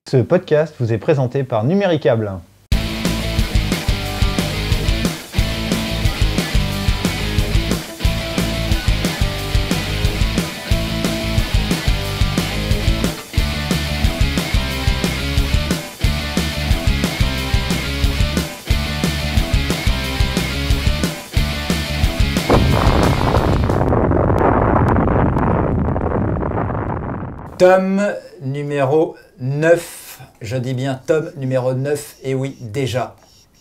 Ce podcast vous est présenté par Numéricable. Tome numéro 9, je dis bien tome numéro 9, et oui, déjà.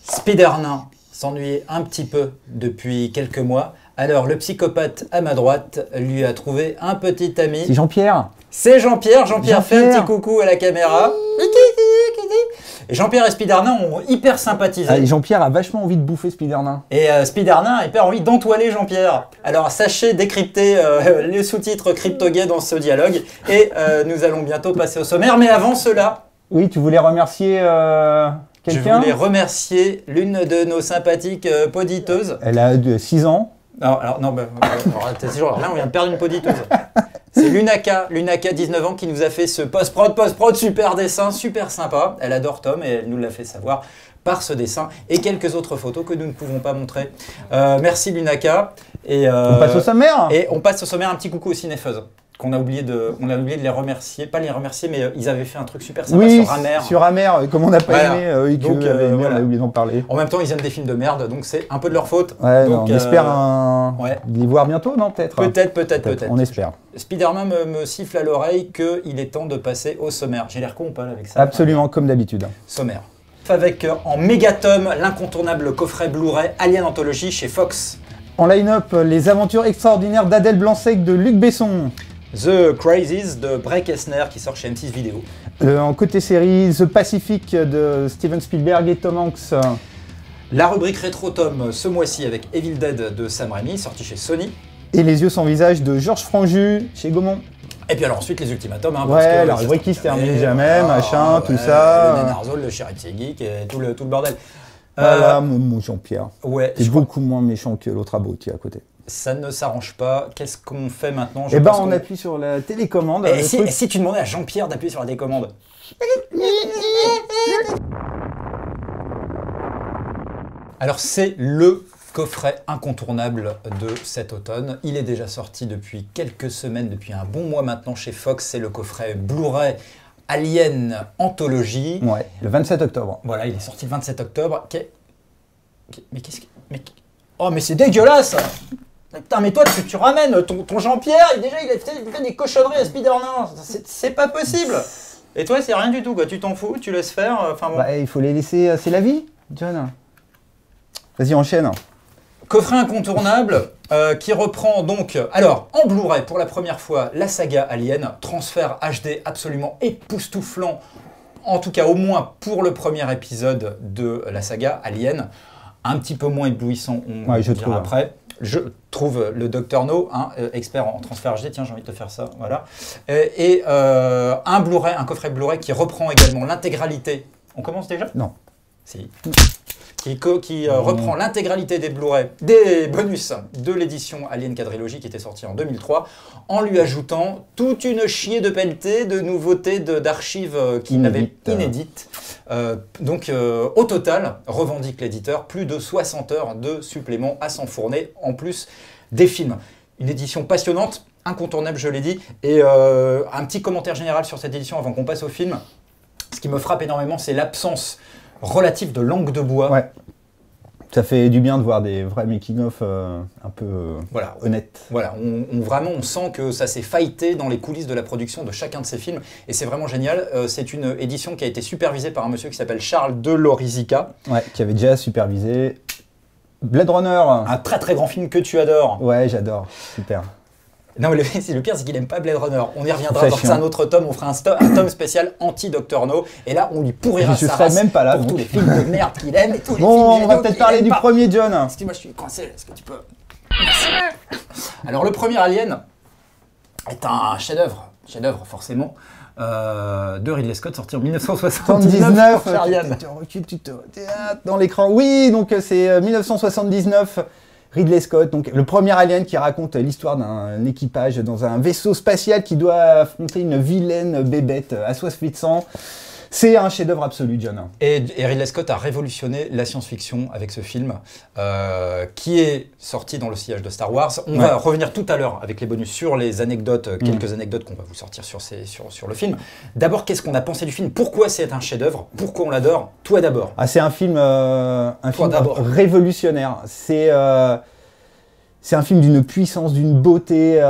Spider-Man s'ennuyait un petit peu depuis quelques mois, alors le psychopathe à ma droite lui a trouvé un petit ami. C'est Jean-Pierre. C'est Jean-Pierre, Jean-Pierre fait un petit coucou à la caméra. Et Jean-Pierre et Spider-Man ont hyper sympathisé. Ah, Jean-Pierre a vachement envie de bouffer Spider-Man. Et Spider-Man a hyper envie d'entoiler Jean-Pierre. Alors sachez décrypter les sous-titres crypto-gays dans ce dialogue. Et nous allons bientôt passer au sommaire. Mais avant cela... Oui, tu voulais remercier quelqu'un? Je voulais remercier l'une de nos sympathiques poditeuses. Elle a 6 ans. Non, c'est toujours là, on vient de perdre une poditeuse. C'est Lunaka 19 ans, qui nous a fait ce post-prod, super dessin, super sympa. Elle adore Tom et elle nous l'a fait savoir par ce dessin et quelques autres photos que nous ne pouvons pas montrer. Merci Lunaka. Et, on passe au sommaire. Et on passe au sommaire, un petit coucou aux cinépheuses. Qu'on a oublié de les remercier, pas les remercier, mais ils avaient fait un truc super sympa sur Amer. Sur Amer, comme on n'a pas aimé, donc, on a oublié d'en parler. En même temps, ils aiment des films de merde, donc c'est un peu de leur faute. Ouais, donc, on espère les voir bientôt, non, peut-être. Peut-être. On espère. Spider-Man me siffle à l'oreille qu'il est temps de passer au sommaire. J'ai l'air con ou pas là, avec ça? Absolument, comme d'habitude. Sommaire. Avec en mégatome l'incontournable coffret Blu-ray Alien Anthology chez Fox. En line-up, les aventures extraordinaires d'Adèle Blanc-Sec de Luc Besson. The Crazies de Breck Esner qui sort chez M6 Vidéo. En côté série, The Pacific de Steven Spielberg et Tom Hanks. La rubrique Rétro Tom ce mois-ci avec Evil Dead de Sam Raimi, sorti chez Sony. Et Les yeux sans visage de Georges Franju chez Gaumont. Et puis alors ensuite les ultimatums. Hein, ouais, la rubrique qui se termine jamais, machin, tout ça. Le Nenarzol, le Charity Geek et tout le bordel. Voilà, mon Jean-Pierre. Ouais. T'es beaucoup moins méchant que l'autre abruti à côté. Ça ne s'arrange pas. Qu'est-ce qu'on fait maintenant? Eh ben, on appuie sur la télécommande. Et si tu demandais à Jean-Pierre d'appuyer sur la télécommande? Alors, c'est le coffret incontournable de cet automne. Il est déjà sorti depuis quelques semaines, depuis un bon mois maintenant chez Fox. C'est le coffret Blu-ray Alien Anthology. Ouais, le 27 octobre. Voilà, il est sorti le 27 octobre. Mais qu'est-ce que... Oh, mais c'est dégueulasse! Putain, mais toi, tu ramènes ton Jean-Pierre, il a fait des cochonneries à Spider-Man. C'est pas possible. Et toi, c'est rien du tout, quoi. Tu t'en fous, tu laisses faire. Enfin bon. Bah, il faut les laisser. C'est la vie, John. Vas-y, enchaîne. Coffret incontournable qui reprend donc, alors, en Blu-ray pour la première fois, la saga Alien. Transfert HD absolument époustouflant, en tout cas au moins pour le premier épisode de la saga Alien. Un petit peu moins éblouissant, on va dire après. Je trouve le Dr No, expert en transfert HD, tiens j'ai envie de te faire ça, voilà. Et un Blu-ray, un coffret Blu-ray qui reprend également l'intégralité. On commence déjà? Non. Si. Qui reprend l'intégralité des Blu-ray, des bonus de l'édition Alien Quadrilogy qui était sortie en 2003, en lui ajoutant toute une chier de pelletés, de nouveautés, d'archives inédites. Donc au total, revendique l'éditeur, plus de 60 heures de suppléments à s'enfourner, en plus des films. Une édition passionnante, incontournable je l'ai dit, et un petit commentaire général sur cette édition avant qu'on passe au film. Ce qui me frappe énormément, c'est l'absence relative de langue de bois. Ouais. Ça fait du bien de voir des vrais making-of un peu honnêtes. Voilà, on sent que ça s'est fighté dans les coulisses de la production de chacun de ces films, et c'est vraiment génial. C'est une édition qui a été supervisée par un monsieur qui s'appelle Charles de Lorizica. Ouais, qui avait déjà supervisé Blade Runner. Un très très grand film que tu adores. Ouais, j'adore, super. Non, mais le pire, c'est qu'il n'aime pas Blade Runner. On y reviendra dans un autre tome. On fera un tome spécial anti-Dr No. Et là, on lui pourrira sa race même pas là, pour tous les films de merde qu'il aime. Et tous les films on va peut-être parler du premier, John. Excuse-moi, je suis coincé. Est-ce que tu peux... Alors, le premier Alien est un chef-d'œuvre. Chef-d'œuvre, forcément. De Ridley Scott, sorti en 1979. Tu recules, dans l'écran. Oui, donc c'est 1979. Ridley Scott, donc le premier Alien qui raconte l'histoire d'un équipage dans un vaisseau spatial qui doit affronter une vilaine bébête assoiffée de sang. C'est un chef-d'œuvre absolu, John. Et Ridley Scott a révolutionné la science-fiction avec ce film, qui est sorti dans le sillage de Star Wars. On va revenir tout à l'heure avec les bonus sur les anecdotes, quelques anecdotes qu'on va vous sortir sur le film. D'abord, qu'est-ce qu'on a pensé du film? Pourquoi c'est un chef-d'œuvre? Pourquoi on l'adore? Toi d'abord. Ah, c'est un film révolutionnaire. C'est un film d'une puissance, d'une beauté,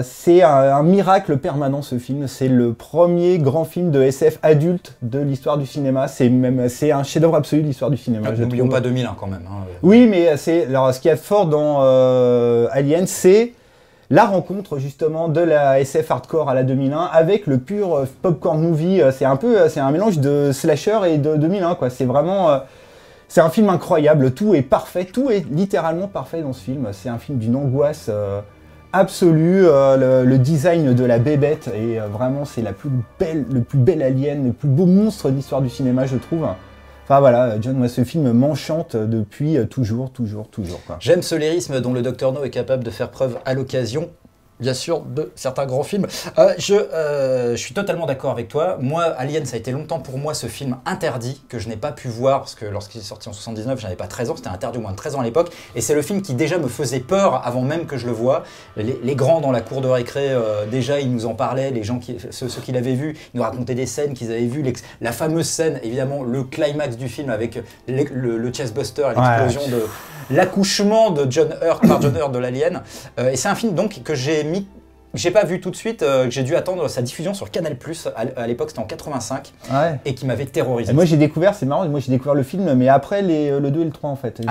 c'est un miracle permanent ce film. C'est le premier grand film de SF adulte de l'histoire du cinéma. C'est un chef-d'œuvre absolu de l'histoire du cinéma. N'oublions pas 2001 quand même. Hein. Oui, mais alors, ce qu'il y a de fort dans Alien, c'est la rencontre justement de la SF hardcore à la 2001 avec le pur popcorn movie. C'est un mélange de slasher et de 2001, quoi. C'est vraiment... c'est un film incroyable, tout est parfait, tout est littéralement parfait dans ce film. C'est un film d'une angoisse absolue, le design de la bébête, et vraiment c'est le plus bel alien, le plus beau monstre de l'histoire du cinéma, je trouve. Enfin voilà, John, moi ce film m'enchante depuis toujours, quoi. J'aime ce lyrisme dont le Dr No est capable de faire preuve à l'occasion, bien sûr, de certains grands films. Je suis totalement d'accord avec toi. Moi, Alien, ça a été longtemps pour moi ce film interdit, que je n'ai pas pu voir, parce que lorsqu'il est sorti en 79, j'avais pas 13 ans, c'était interdit au moins de 13 ans à l'époque, et c'est le film qui déjà me faisait peur avant même que je le voie. Les grands dans la cour de récré, déjà, ils nous en parlaient, les gens, ceux qui l'avaient vu, ils nous racontaient des scènes qu'ils avaient vues, la fameuse scène, évidemment, le climax du film avec le chestbuster et l'explosion de... l'accouchement de John Hurt par John Hurt de l'Alien. Et c'est un film donc que j'ai pas vu tout de suite, que j'ai dû attendre sa diffusion sur Canal+, à l'époque c'était en 85, et qui m'avait terrorisé. Et moi j'ai découvert, c'est marrant, moi j'ai découvert le film, mais après le 2 et le 3 en fait.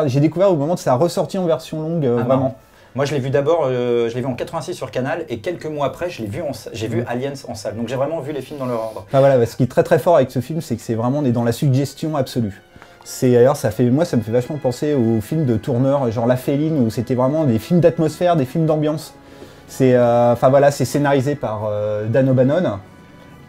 J'ai découvert au moment de sa ressortie en version longue, vraiment. Non. Moi je l'ai vu d'abord, je l'ai vu en 86 sur Canal, et quelques mois après j'ai vu Aliens en salle. Donc j'ai vraiment vu les films dans leur ordre. Ah, voilà, ce qui est très très fort avec ce film, c'est que c'est vraiment, on est dans la suggestion absolue. D'ailleurs, moi, ça me fait vachement penser aux films de tourneurs, genre La Féline, où c'était vraiment des films d'atmosphère, des films d'ambiance. C'est scénarisé par Dan O'Bannon.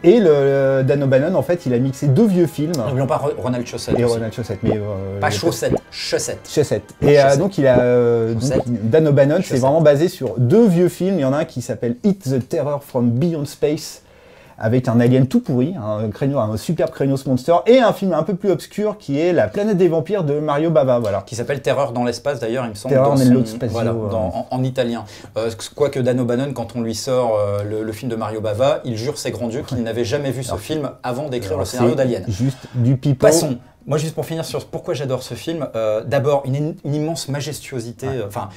Et Dan O'Bannon, en fait, il a mixé 2 vieux films. N'oublions pas Ronald Shusett. Et Ronald Shusett, mais pas Chaussette, Shusett. Et donc, Dan O'Bannon, c'est vraiment basé sur 2 vieux films. Il y en a un qui s'appelle Hit the Terror from Beyond Space, avec un alien tout pourri, un superbe Kranos Monster, et un film un peu plus obscur qui est La planète des vampires de Mario Bava, voilà. Qui s'appelle Terreur dans l'espace d'ailleurs, il me semble. Terreur nello spazio. Voilà, en italien. Quoique Dan O'Bannon, quand on lui sort le film de Mario Bava, il jure ses grands dieux qu'il n'avait jamais vu ce film avant d'écrire le scénario d'Alien. Juste du pipeau. Passons. Moi, juste pour finir sur pourquoi j'adore ce film, d'abord une immense majestuosité,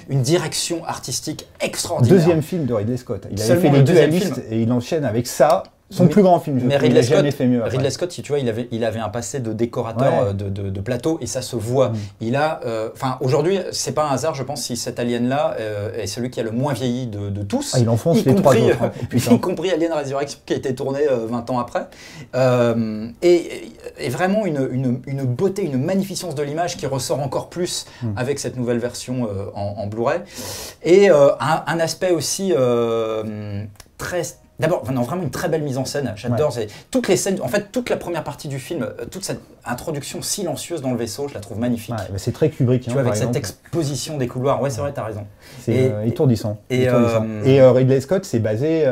une direction artistique extraordinaire. 2e film de Ridley Scott. Il avait fait les Dualistes et il enchaîne avec ça. Son plus grand film, mais Ridley Scott, jamais fait mieux. Ridley Scott, si tu vois, il avait un passé de décorateur de plateau, et ça se voit. Il a, aujourd'hui, c'est pas un hasard, je pense, si cet alien-là est celui qui a le moins vieilli de tous. Il enfonce les 3 autres. Y compris Alien Resurrection, qui a été tourné 20 ans après. Et vraiment une beauté, une magnificence de l'image qui ressort encore plus avec cette nouvelle version en Blu-ray. Et un aspect aussi très... D'abord, vraiment une très belle mise en scène, j'adore toutes les scènes, en fait toute la première partie du film, toute cette introduction silencieuse dans le vaisseau, je la trouve magnifique. C'est très Kubrick. Tu vois, avec cette exposition des couloirs, c'est vrai, t'as raison. C'est étourdissant. Et Ridley Scott, c'est basé...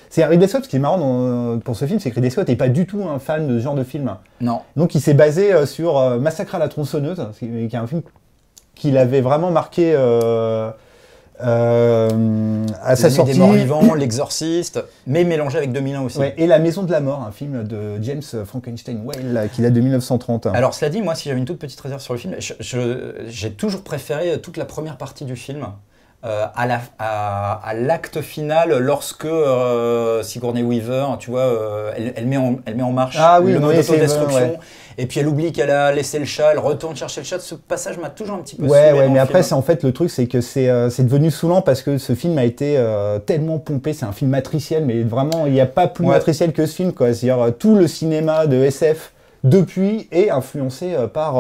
c'est Ridley Scott, ce qui est marrant pour ce film, c'est que Ridley Scott n'est pas du tout un fan de ce genre de film. Non. Donc il s'est basé sur Massacre à la tronçonneuse, qui est un film qu'il avait vraiment marqué... à sa sortie, des morts vivants, L'Exorciste, mais mélangé avec 2001 aussi. Ouais, et La Maison de la Mort, un film de James Frankenstein Whale qui date de 1930. Alors cela dit, moi si j'avais une toute petite réserve sur le film, j'ai toujours préféré toute la première partie du film. À l'acte final, lorsque Sigourney Weaver, tu vois, elle met en marche le mode autodestruction, et puis elle oublie qu'elle a laissé le chat, elle retourne chercher le chat. Ce passage m'a toujours un petit peu saoulé mais après, en fait, le truc, c'est que c'est devenu saoulant parce que ce film a été tellement pompé. C'est un film matriciel, mais vraiment, il n'y a pas plus matriciel que ce film, quoi. C'est-à-dire, tout le cinéma de SF depuis est influencé par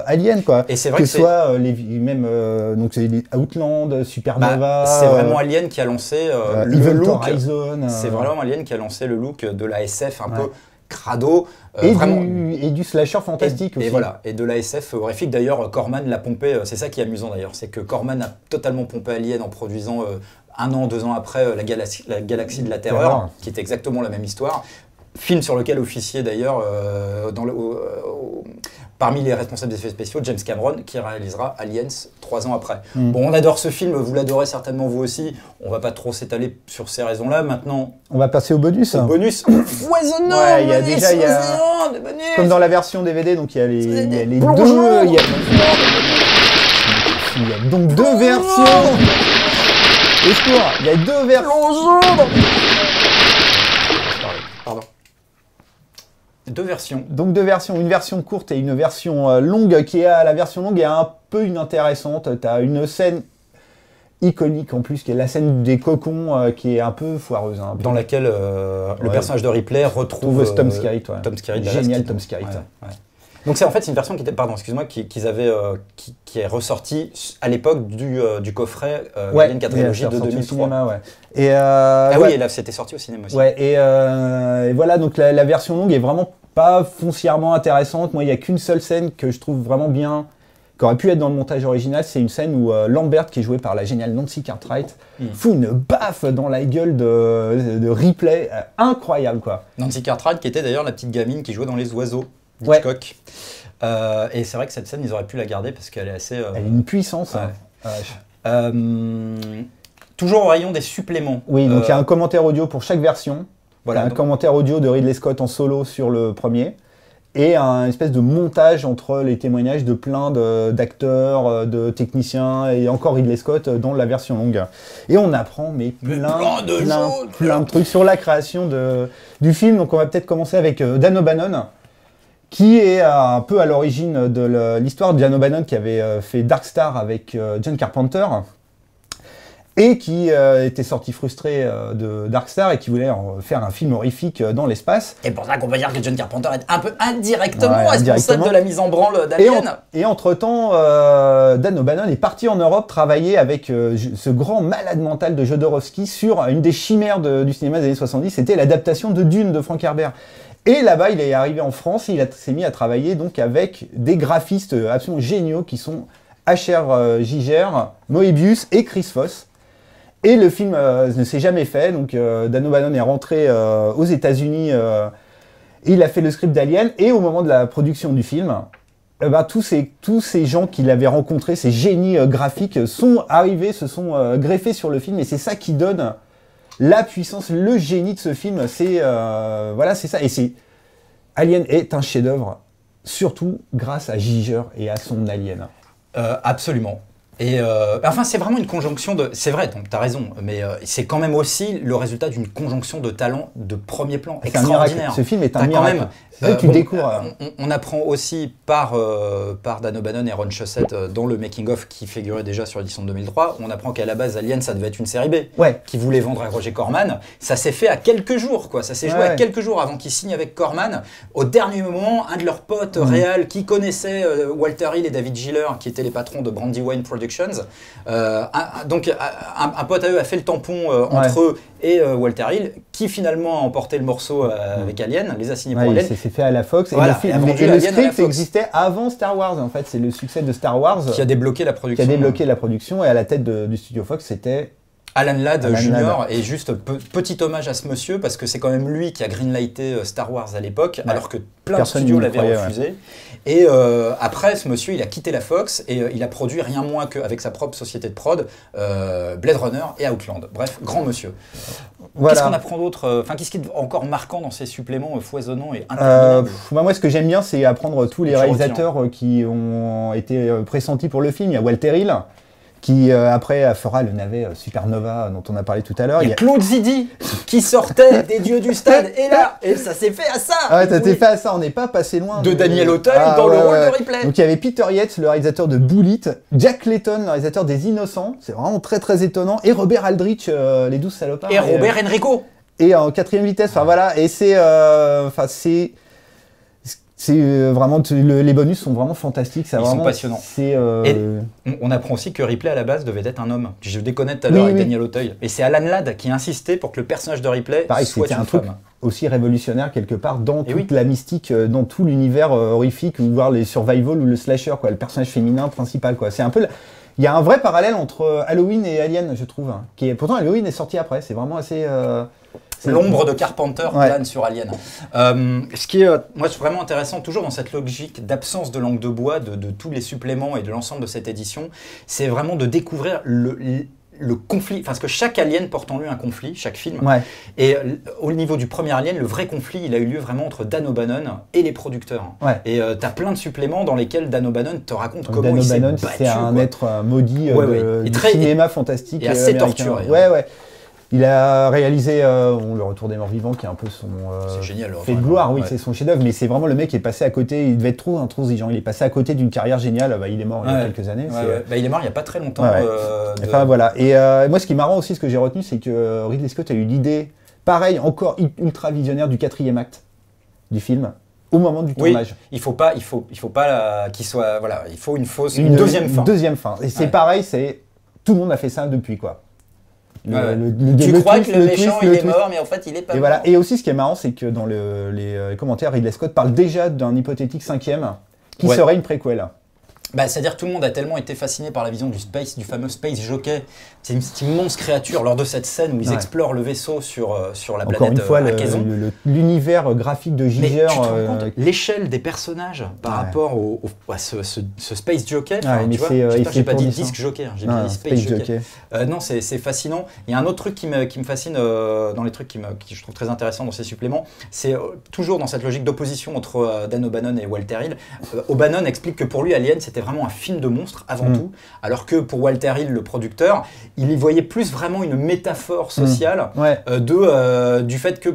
Alien, quoi. Et c'est vrai que ce soit donc les Outland, Supernova. C'est vraiment Alien qui a lancé le look. Horizon. C'est vraiment Alien qui a lancé le look de la SF un peu crado. Et du slasher fantastique aussi. Et voilà, et de la SF horrifique. D'ailleurs, Corman l'a pompé, c'est ça qui est amusant d'ailleurs, c'est que Corman a totalement pompé Alien en produisant 1 an, 2 ans après la galaxie de la Terreur, qui est exactement la même histoire. Film sur lequel officiait d'ailleurs, parmi les responsables des effets spéciaux, James Cameron, qui réalisera Aliens 3 ans après. Bon, on adore ce film, vous l'adorez certainement vous aussi. On va pas trop s'étaler sur ces raisons-là. Maintenant, on va passer au bonus. Au bonus foisonnant. Ouais, il y a déjà, comme dans la version DVD, donc il y a les deux. Il y a donc deux versions. Au secours, il y a deux versions. Pardon. Deux versions. Donc deux versions, une version courte et une version longue, la version longue est un peu inintéressante. Tu as une scène iconique en plus, qui est la scène des cocons, qui est un peu foireuse. Hein, dans laquelle le personnage de Ripley retrouve Tom Skerritt. Tom Skerritt. Génial Tom Skerritt. Ouais. Donc c'est en fait une version qui était, pardon, excuse-moi, qu'ils avaient, qui est ressortie à l'époque du coffret Alien Quadrilogie de 2003. Cinéma, ouais. Oui, et là c'était sorti au cinéma aussi. Ouais, et voilà, donc la version longue est vraiment pas foncièrement intéressante. Moi, il n'y a qu'une seule scène que je trouve vraiment bien, qui aurait pu être dans le montage original. C'est une scène où Lambert, qui est joué par la géniale Nancy Cartwright, fout une baffe dans la gueule de Ripley. Incroyable, quoi. Nancy Cartwright, qui était d'ailleurs la petite gamine qui jouait dans Les Oiseaux. Hitchcock. Et c'est vrai que cette scène, ils auraient pu la garder parce qu'elle est assez... Elle a une puissance. Ouais. Toujours au rayon des suppléments. Oui, donc il y a un commentaire audio pour chaque version. Voilà, un commentaire audio de Ridley Scott en solo sur le premier. Et un espèce de montage entre les témoignages de plein d'acteurs, de techniciens et encore Ridley Scott dans la version longue. Et on apprend plein de trucs sur la création du film. Donc on va peut-être commencer avec Dan O'Bannon, qui est un peu à l'origine de l'histoire de Dan O'Bannon, qui avait fait Dark Star avec John Carpenter, et qui était sorti frustré de Dark Star et qui voulait faire un film horrifique dans l'espace. Et pour ça qu'on peut dire que John Carpenter est un peu indirectement responsable de la mise en branle d'Alien. Et entre-temps, Dan O'Bannon est parti en Europe travailler avec ce grand malade mental de Jodorowsky sur une des chimères du cinéma des années 70, c'était l'adaptation de Dune de Frank Herbert. Et là-bas, il est arrivé en France et il s'est mis à travailler donc avec des graphistes absolument géniaux qui sont H.R. Giger, Moebius et Chris Foss. Et le film ne s'est jamais fait, donc Dan O'Bannon est rentré aux États-Unis et il a fait le script d'Alien. Et au moment de la production du film, tous ces gens qu'il avait rencontrés, ces génies graphiques, sont arrivés, se sont greffés sur le film. Et c'est ça qui donne la puissance, le génie de ce film. C'est voilà, c'est ça. Et Alien est un chef-d'œuvre, surtout grâce à Giger et à son Alien. Absolument. Et enfin, c'est vraiment une conjonction de... C'est vrai, tu as raison, mais c'est quand même aussi le résultat d'une conjonction de talents de premier plan extraordinaire. Ce film est un miracle. Tu découvres. On apprend aussi par Dan O'Bannon et Ron Shusett dans le making-of qui figurait déjà sur l'édition de 2003, on apprend qu'à la base, Alien, ça devait être une série B, qui voulait vendre à Roger Corman. Ça s'est fait à quelques jours, quoi. Ça s'est joué à quelques jours avant qu'ils signent avec Corman. Au dernier moment, un de leurs potes réels qui connaissait Walter Hill et David Giller, qui étaient les patrons de Brandywine Productions, donc un pote à eux a fait le tampon entre eux et Walter Hill, qui finalement a emporté le morceau avec Alien, les a signés pour Alien. C'est fait à la Fox. Voilà, et le script existait avant Star Wars. En fait, c'est le succès de Star Wars qui a débloqué la production. Et à la tête du studio Fox, c'était Alan Ladd Jr. Et juste petit hommage à ce monsieur parce que c'est quand même lui qui a greenlighté Star Wars à l'époque, alors que plein de studios l'avaient refusé. Et après, ce monsieur, il a quitté la Fox et il a produit rien moins qu'avec sa propre société de prod, Blade Runner et Outland. Bref, grand monsieur. Voilà. Qu'est-ce qu'on apprend d'autre? Enfin, qu'est-ce qui est encore marquant dans ces suppléments foisonnants et interminables? Moi, ce que j'aime bien, c'est apprendre tous les réalisateurs qui ont été pressentis pour le film. Il y a Walter Hill, qui après fera le navet Supernova dont on a parlé tout à l'heure. Il y a Claude Zidi qui sortait des dieux du stade, et ça s'est fait à ça. Ah ouais, ça s'est fait à ça, on n'est pas passé loin. De Daniel Auteuil dans le rôle de Ripley. Donc il y avait Peter Yates, le réalisateur de Bullitt, Jack Clayton, le réalisateur des Innocents, c'est vraiment très très étonnant, et Robert Aldrich, les 12 salopards. Et Robert Enrico. Et en 4e vitesse, enfin voilà, et c'est vraiment, les bonus sont vraiment fantastiques. Ils sont passionnants. Et on apprend aussi que Ripley à la base devait être un homme. Je déconnais tout à l'heure avec Daniel Auteuil. Et c'est Alan Ladd qui a insisté pour que le personnage de Ripley soit une femme. Truc aussi révolutionnaire quelque part dans toute la mystique, dans tout l'univers horrifique, ou voir les survival ou le slasher, quoi, le personnage féminin principal, quoi. C'est un peu Il y a un vrai parallèle entre Halloween et Alien, je trouve. Pourtant, Halloween est sorti après. C'est vraiment assez... L'ombre de Carpenter plane sur Alien. Ce qui est, moi, vraiment intéressant, toujours dans cette logique d'absence de langue de bois, de tous les suppléments et de l'ensemble de cette édition, c'est vraiment de découvrir le conflit, parce que chaque Alien porte en lui un conflit, chaque film. Ouais. Et au niveau du premier Alien, le vrai conflit, il a eu lieu vraiment entre Dan O'Bannon et les producteurs. Ouais. Et tu as plein de suppléments dans lesquels Dan O'Bannon te raconte Donc, comment Dan il s'est O'Bannon, battu. c'est un être maudit du cinéma fantastique et assez américain. torturé. Ouais. Il a réalisé Le Retour des Morts Vivants, qui est un peu son c'est génial, fait de gloire, oui, c'est son chef-d'œuvre, mais c'est vraiment le mec qui est passé à côté, il devait être trop intransigeant, il est passé à côté d'une carrière géniale, il est mort il y a quelques années. Il est mort il n'y a pas très longtemps. Enfin voilà, et moi ce qui est marrant aussi, ce que j'ai retenu, c'est que Ridley Scott a eu l'idée, pareil, encore ultra visionnaire du 4e acte du film, au moment du tournage. Il faut pas qu'il soit, voilà, il faut une deuxième fin. Deuxième fin, et c'est pareil, tout le monde a fait ça depuis, quoi. Tu crois que le méchant il est mort, mais en fait il est pas mort. Voilà. Et aussi ce qui est marrant, c'est que dans les commentaires, Ridley Scott parle déjà d'un hypothétique 5e qui serait une préquelle. C'est-à-dire tout le monde a tellement été fasciné par la vision du fameux Space Jockey, cette immense créature lors de cette scène où ils explorent le vaisseau sur la planète. Encore une fois, Akazon. l'univers graphique de Giger. Mais tu te rends compte l'échelle des personnages par rapport à ce Space Jockey. J'espère que j'ai pas dit disque jockey, j'ai bien dit Space Jockey. Non, c'est fascinant. Il y a un autre truc qui me fascine dans les trucs qui je trouve très intéressant dans ces suppléments, c'est toujours dans cette logique d'opposition entre Dan O'Bannon et Walter Hill. O'Bannon explique que pour lui, Alien, c'était vraiment un film de monstre avant tout, alors que pour Walter Hill, le producteur, il y voyait plus vraiment une métaphore sociale du fait que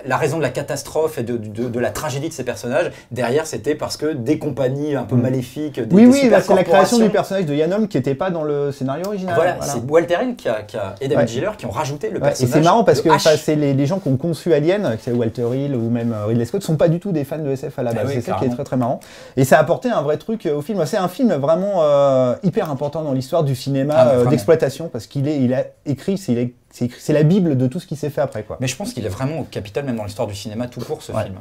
la raison de la catastrophe et de la tragédie de ces personnages, derrière c'était parce que des compagnies un peu maléfiques, c'est la création du personnage de Yanom qui n'était pas dans le scénario original. Voilà. C'est Walter Hill et David Giller qui ont rajouté le personnage. Et c'est marrant parce que c'est les gens qui ont conçu Alien, que c'est Walter Hill ou même Ridley Scott, sont pas du tout des fans de SF à la base. C'est ça qui est très très marrant. Et ça a apporté un vrai truc au film. C'est un film vraiment hyper important dans l'histoire du cinéma d'exploitation parce qu'il a écrit, c'est la bible de tout ce qui s'est fait après, quoi. Mais je pense qu'il est vraiment capital même dans l'histoire du cinéma tout court, ce film.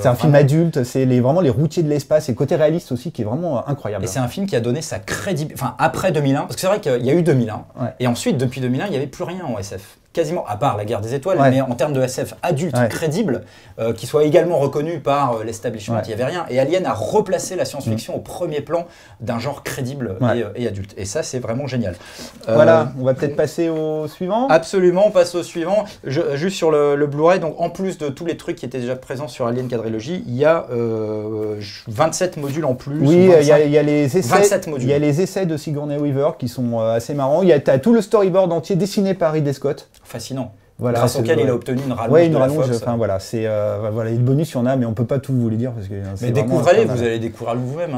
C'est un film adulte, c'est vraiment les routiers de l'espace et le côté réaliste aussi qui est vraiment incroyable. Et c'est un film qui a donné sa crédibilité, enfin après 2001, parce que c'est vrai qu'il y a eu 2001 et ensuite depuis 2001 il n'y avait plus rien en SF. Quasiment, à part La Guerre des Étoiles, mais en termes de SF adulte, crédible, qui soit également reconnu par l'establishment, il n'y avait rien. Et Alien a replacé la science-fiction au premier plan d'un genre crédible et adulte. Et ça, c'est vraiment génial. Voilà, on va peut-être passer au suivant. Absolument, on passe au suivant. Juste sur le Blu-ray, donc en plus de tous les trucs qui étaient déjà présents sur Alien Quadrilogy, il y a 27 modules en plus. Oui, il y a les essais. 27 modules. Il y a les essais de Sigourney Weaver qui sont assez marrants. Il y a tout le storyboard entier dessiné par Ridley Scott. Fascinant. Voilà, grâce auquel il a obtenu une rallonge. Une rallonge. Enfin voilà, les bonus, il y en a, mais on peut pas tout vous les dire parce que. Mais découvrez-les, vous allez découvrir vous-même.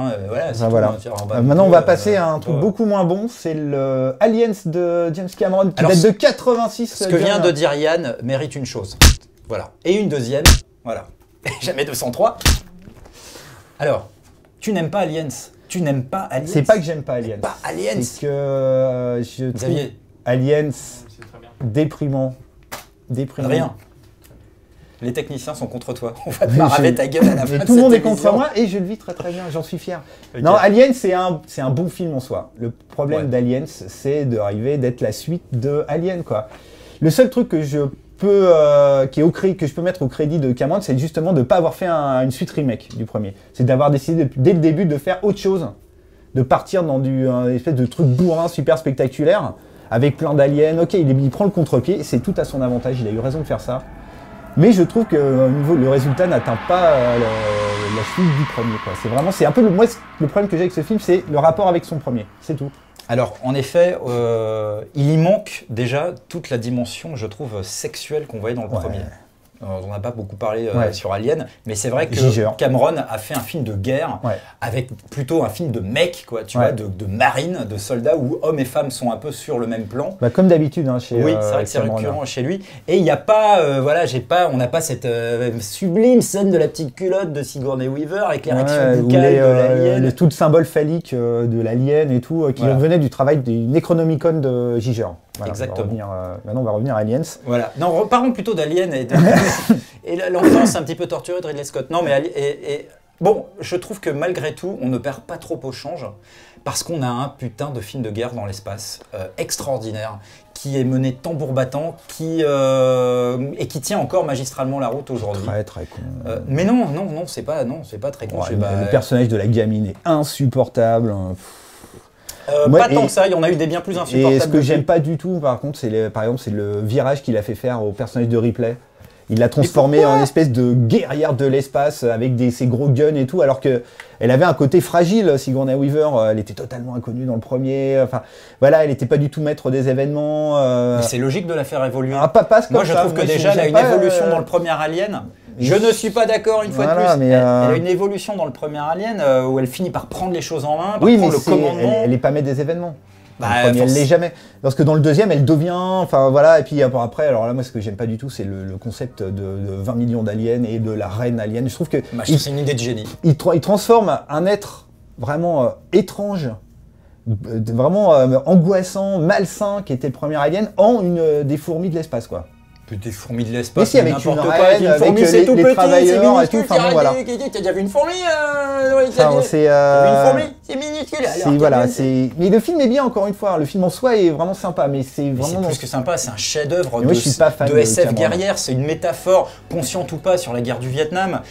Maintenant, on va passer à un truc beaucoup moins bon. C'est le Aliens de James Cameron qui date de 86. Ce que vient de dire Yann mérite une chose. Voilà. Et une deuxième. Voilà. Jamais 203. Alors, tu n'aimes pas Aliens. Tu n'aimes pas Aliens. C'est pas que j'aime pas Aliens. Pas Aliens. C'est que je trouve Aliens déprimant. Rien. Les techniciens sont contre toi. On va te maraver ta gueule à la fin de tout le monde est émission. contre moi et je le vis très très bien, j'en suis fier. Okay. Non, Alien, c'est un bon film en soi. Le problème d'Aliens, c'est d'arriver d'être la suite de Alien, quoi. Le seul truc que je peux que je peux mettre au crédit de Cameron, c'est justement de ne pas avoir fait une suite remake du premier. C'est d'avoir décidé dès le début de faire autre chose, de partir dans une espèce de truc bourrin super spectaculaire. Avec plein d'aliens, ok, il prend le contre-pied, c'est tout à son avantage, il a eu raison de faire ça. Mais je trouve que le résultat n'atteint pas la suite du premier, quoi. C'est un peu le problème que j'ai avec ce film, c'est le rapport avec son premier, c'est tout. Alors, en effet, il y manque déjà toute la dimension, je trouve, sexuelle qu'on voyait dans le premier. On n'a pas beaucoup parlé sur Alien, mais c'est vrai que Cameron a fait un film de guerre avec plutôt un film de mec, quoi, tu vois, de marine, de soldats où hommes et femmes sont un peu sur le même plan. Comme d'habitude chez Oui, c'est vrai que c'est récurrent chez lui. Et il n'y a pas, on n'a pas cette sublime scène de la petite culotte de Sigourney Weaver avec l'érection buccale de l'alien. Tout le symbole phallique de l'alien et tout, qui revenait du travail du Necronomicon de Giger. Voilà, exactement. Maintenant, on va revenir à Aliens. Voilà. Non, parlons plutôt d'Alien et l'enfance un petit peu torturée de Ridley Scott. Non, mais bon, je trouve que malgré tout, on ne perd pas trop au change Parce qu'on a un putain de film de guerre dans l'espace extraordinaire, qui est mené tambour battant, et qui tient encore magistralement la route aujourd'hui. Très très con. Mais non, c'est pas très con. Ouais, le personnage de la gamine est insupportable. Pas tant que ça, il y en a eu des bien plus insupportables. Et ce que j'aime pas du tout, par contre, par exemple, c'est le virage qu'il a fait faire au personnage de Ripley. Il l'a transformé en espèce de guerrière de l'espace avec ses gros guns et tout, alors que elle avait un côté fragile, Sigourney Weaver. Elle était totalement inconnue dans le premier. Enfin, voilà, elle n'était pas du tout maître des événements. Mais c'est logique de la faire évoluer. Moi, je trouve que déjà, elle a une évolution dans le premier Alien. Je ne suis pas d'accord une fois de plus. Elle a une évolution dans le premier Alien où elle finit par prendre les choses en main, par prendre le commandement. Elle n'est pas maître des événements. Elle l'est jamais. Parce que dans le deuxième, elle devient, enfin voilà, et puis après, alors là, moi, ce que j'aime pas du tout, c'est le concept de 20 millions d'aliens et de la reine alien. Je trouve que c'est une idée de génie. Il transforme un être vraiment étrange, vraiment angoissant, malsain, qui était le premier alien, en une des fourmis de l'espace, quoi. Des fourmis de l'espace, mais si, avec une reine, avec les travailleurs et tout, enfin bon, voilà. T'as déjà vu une fourmi c'est une fourmi, c'est minuscule. Voilà, mais le film est bien, encore une fois. Le film en soi est vraiment sympa, mais c'est vraiment... C'est plus que sympa, c'est un chef-d'œuvre de SF guerrière. C'est une métaphore, consciente ou pas, sur la guerre du Vietnam.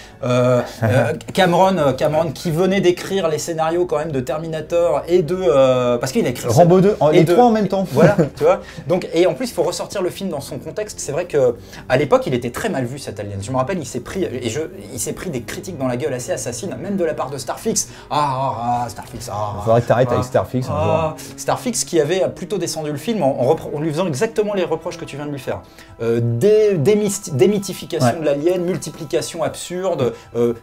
Cameron qui venait d'écrire les scénarios quand même de Terminator et de... parce qu'il a écrit Rambo 2, les trois en même temps. Voilà, tu vois. Donc, et en plus, il faut ressortir le film dans son contexte. C'est vrai qu'à l'époque, il était très mal vu, cet Alien. Je me rappelle, il s'est pris des critiques dans la gueule assez assassines, même de la part de Starfix. Starfix. Il faudrait que tu arrêtes avec Starfix un jour. Starfix qui avait plutôt descendu le film en lui faisant exactement les reproches que tu viens de lui faire. Démythification de l'alien, multiplication absurde,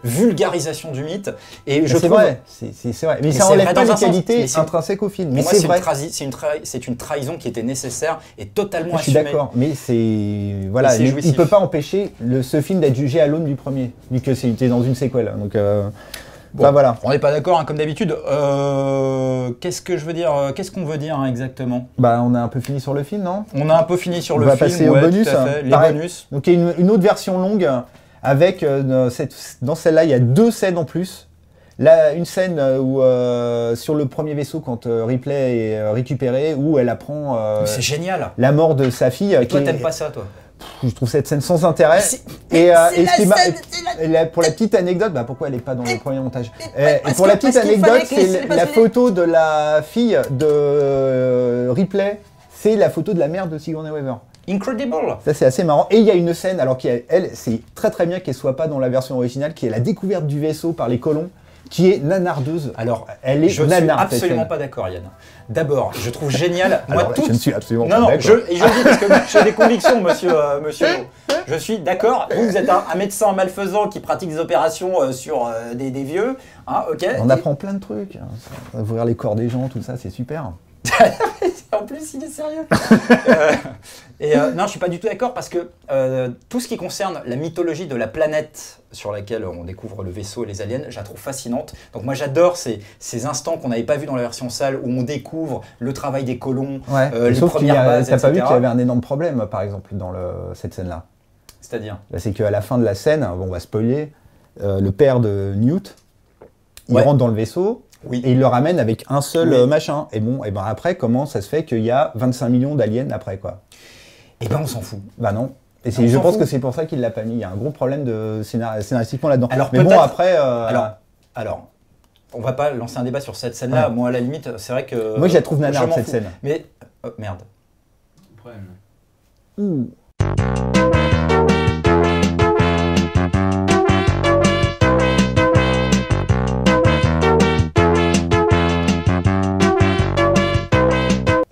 vulgarisation du mythe. Et je trouve... C'est vrai. Mais ça enlève pas les qualités intrinsèques au film. Mais c'est vrai. C'est une trahison qui était nécessaire et totalement assumée. Je suis d'accord, mais voilà, il peut pas empêcher ce film d'être jugé à l'aune du premier, vu que c'était dans une séquelle. Donc, voilà. On n'est pas d'accord, hein, comme d'habitude. Qu'est-ce que je veux dire Qu'est-ce qu'on veut dire exactement ? On a un peu fini sur le film, non ? On a un peu fini sur le film. On va passer au bonus. Tout à fait. Les bonus. Donc il y a une autre version longue avec dans celle-là il y a 2 scènes en plus. Là, une scène où sur le premier vaisseau, quand Ripley est récupérée, où elle apprend c'est génial. La mort de sa fille. Et toi, t'aimes pas ça, toi ? Je trouve cette scène sans intérêt. Pour la petite anecdote, pourquoi elle n'est pas dans le premier montage ? Pour la petite anecdote, c'est la photo de la fille de Ripley, c'est la photo de la mère de Sigourney Weaver. Incredible. Ça, c'est assez marrant. Et il y a une scène, alors c'est très très bien qu'elle soit pas dans la version originale, qui est la découverte du vaisseau par les colons, qui est nanardeuse. Alors, elle est je ne suis absolument pas d'accord, Yann. D'abord, je trouve génial. Je ne suis absolument pas d'accord. Je dis parce que j'ai des convictions, monsieur. Je suis d'accord. Vous êtes un médecin malfaisant qui pratique des opérations sur des vieux. Hein, okay. On apprend plein de trucs. Ouvrir les corps des gens, tout ça, c'est super. En plus, il est sérieux. Non, je suis pas du tout d'accord parce que tout ce qui concerne la mythologie de la planète sur laquelle on découvre le vaisseau et les aliens, je la trouve fascinante. Donc moi, j'adore ces instants qu'on n'avait pas vus dans la version sale où on découvre le travail des colons, les premières bases, etc. T'as pas vu qu'il y avait un énorme problème, par exemple, dans cette scène-là. C'est-à-dire ? C'est qu'à la fin de la scène, on va spoiler, le père de Newt, il rentre dans le vaisseau. Oui. Et il le ramène avec un seul machin. Et après, comment ça se fait qu'il y a 25 millions d'aliens après, quoi ? On s'en fout. Non. Et je pense que c'est pour ça qu'il l'a pas mis. Il y a un gros problème de scénaristiquement là-dedans. Mais bon, après... Alors, on va pas lancer un débat sur cette scène-là. Moi, à la limite, c'est vrai que... Moi, je la trouve nanarde, cette scène. Mais... merde. Ouh.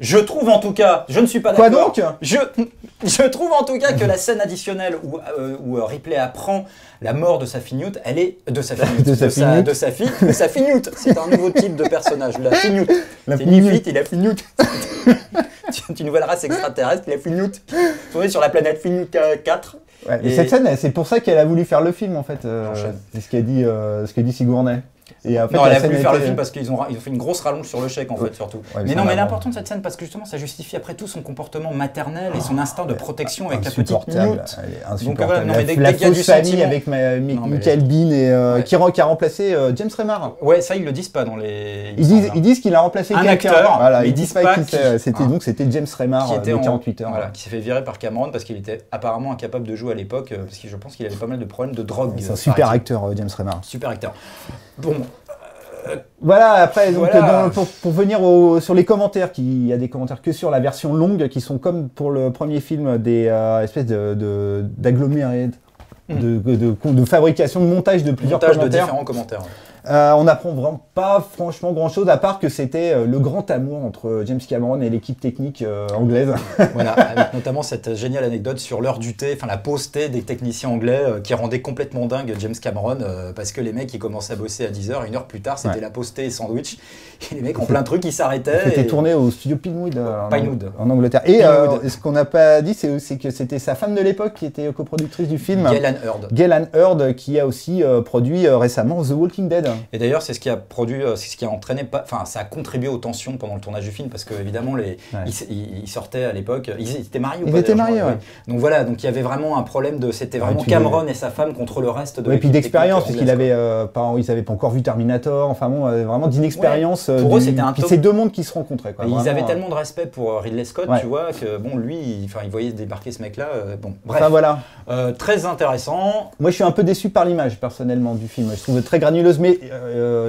Je trouve en tout cas, je ne suis pas d'accord. Quoi donc ? Je trouve en tout cas que la scène additionnelle où Ripley apprend la mort de sa fille Newt, elle est de sa fille Newt. C'est un nouveau type de personnage, la fille Newt. C'est une fille, il a fille Newt. C'est une nouvelle race extraterrestre, il a fille Newt. On est sur la planète fille Newt 4. Ouais, mais cette scène, c'est pour ça qu'elle a voulu faire le film en fait. C'est ce qu'a dit Sigourney. Et en fait, non, elle la a voulu scène faire le était- film parce qu'ils ont fait une grosse rallonge sur le chèque en fait surtout. Ouais, mais ça non, en mais a l'important de cette scène parce que justement ça justifie après tout son comportement maternel et son instinct de protection avec la petite insupportable, Newt. elle est Donc insupportable. voilà, non, mais dès la qu'il y a du fausse famille sentiment- avec Non, mais- Michael Bean et Ouais. qui a remplacé James Remar. Ouais, ça ils le disent pas dans les. Ils disent qu'il a remplacé Un quelqu'un. acteur, Voilà, mais ils ils disent disent pas pas qui qui. c'est. C'était Hein. donc c'était James Remar Qui était de en- 48 heures. Voilà, qui s'est fait virer par Cameron parce qu'il était apparemment incapable de jouer à l'époque, parce que je pense qu'il avait pas mal de problèmes de drogue. C'est un super paraît-il. acteur, James Remar. Super acteur. Bon, Voilà, après, donc, Voilà. pour venir sur les commentaires, il y a des commentaires que sur la version longue, qui sont comme pour le premier film, des espèces d'agglomérés, de fabrication, de montage de plusieurs montage de commentaires. différents commentaires. On n'apprend vraiment pas franchement grand-chose, à part que c'était le grand amour entre James Cameron et l'équipe technique anglaise. Voilà, avec notamment cette géniale anecdote sur l'heure du thé, enfin la pause thé des techniciens anglais qui rendait complètement dingue James Cameron parce que les mecs ils commençaient à bosser à 10h, une heure plus tard c'était Ouais. la pause thé et sandwich et les mecs en plein truc ils s'arrêtaient. C'était et- tourné au studio Pinewood, Pinewood. en Angleterre. Et Pinewood. ce qu'on n'a pas dit, c'est que c'était sa femme de l'époque qui était coproductrice du film. Gail Ann Hurd. Gail Ann Hurd, qui a aussi produit récemment The Walking Dead. Et d'ailleurs, c'est ce qui a produit, c'est ce qui a entraîné, enfin, ça a contribué aux tensions pendant le tournage du film parce que évidemment, ils sortaient à l'époque, ils étaient mariés ou Ils pas étaient d'ailleurs, je mariés, crois, ouais. Donc voilà, donc il y avait vraiment un problème de, c'était Ouais, vraiment puis Cameron et sa femme contre le reste de. Et puis l'équipe d'expérience, technique parce qu'ils anglaise, avaient pas encore vu Terminator. Enfin bon, vraiment d'inexpérience. Ouais. Pour eux, c'était un Puis top. c'est deux mondes qui se rencontraient. Quoi, Et ils vraiment, avaient tellement de respect pour Ridley Scott, Ouais. tu vois, que bon, lui, il voyait débarquer ce mec-là. Bon, bref, Enfin voilà. très intéressant. Moi, je suis un peu déçu par l'image, personnellement, du film. Je trouve très granuleuse, mais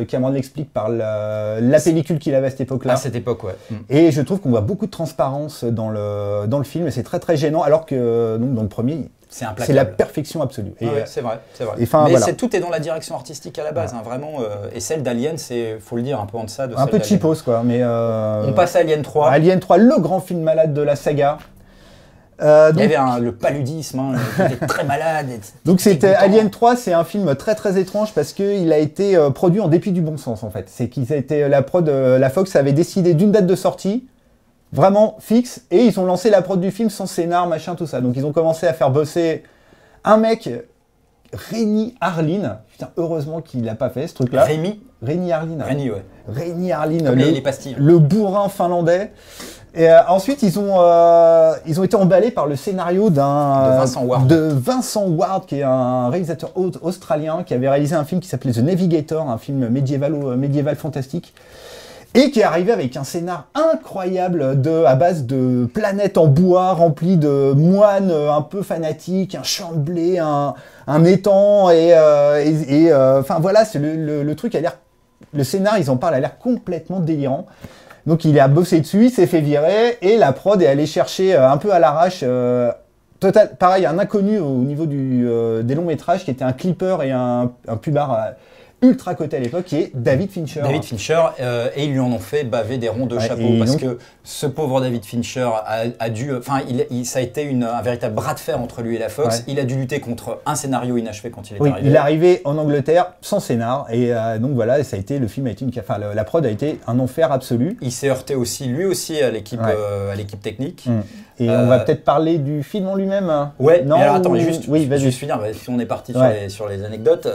Cameron l'explique par la pellicule qu'il avait à cette époque-là. À cette époque, ouais. Et je trouve qu'on voit beaucoup de transparence dans le film, et c'est très très gênant, alors que donc, dans le premier, C'est c'est implacable. la perfection absolue. Et, Ouais, c'est vrai, c'est vrai. et enfin, Mais voilà. tout est dans la direction artistique à la base, hein, vraiment. Et celle d'Alien, c'est, faut le dire, un peu en deçà de un celle peu d'Alien. cheapos, quoi. Mais, On passe à Alien 3. Alien 3, le grand film malade de la saga. Il y Donc, avait le paludisme, hein, il était très malade. donc c'était dégoûtant. Alien 3, c'est un film très très étrange parce qu'il a été produit en dépit du bon sens en fait. C'est qu'ils étaient la Fox avait décidé d'une date de sortie vraiment fixe et ils ont lancé la prod du film sans scénar, machin, tout ça. Donc ils ont commencé à faire bosser un mec, Renny Harlin. Putain, heureusement qu'il l'a pas fait ce truc-là. Renny Harlin. Rémi, ouais. Renny Harlin, Comme les pastilles. le bourrin finlandais. Et ensuite, ils ont été emballés par le scénario De Vincent Ward. de Vincent Ward, qui est un réalisateur australien, qui avait réalisé un film qui s'appelait The Navigator, un film médiéval fantastique, et qui est arrivé avec un scénar incroyable à base de planètes en bois remplies de moines un peu fanatiques, un champ de blé, un étang, enfin voilà, c'est le truc a l'air. Le scénar, ils en parlent, a l'air complètement délirant. Donc il a bossé dessus, il s'est fait virer, et la prod est allée chercher un peu à l'arrache. Pareil, un inconnu au niveau des longs métrages, qui était un clipper et un pubard ultra coté à l'époque, qui est David Fincher. David Fincher, et ils lui en ont fait baver des ronds de Ouais, chapeau et parce donc- que ce pauvre David Fincher a dû, enfin, ça a été un véritable bras de fer entre lui et la Fox. Ouais. Il a dû lutter contre un scénario inachevé quand il est Oui, arrivé. il est arrivé en Angleterre sans scénar, et donc voilà, le film a été la prod a été un enfer absolu. Il s'est heurté aussi, lui aussi, à l'équipe, Ouais. à l'équipe technique. Et on va peut-être parler du film en lui-même. Ouais, non, mais alors attends, ou- juste, oui, vas-y. juste finir, si on est parti Ouais. sur les anecdotes,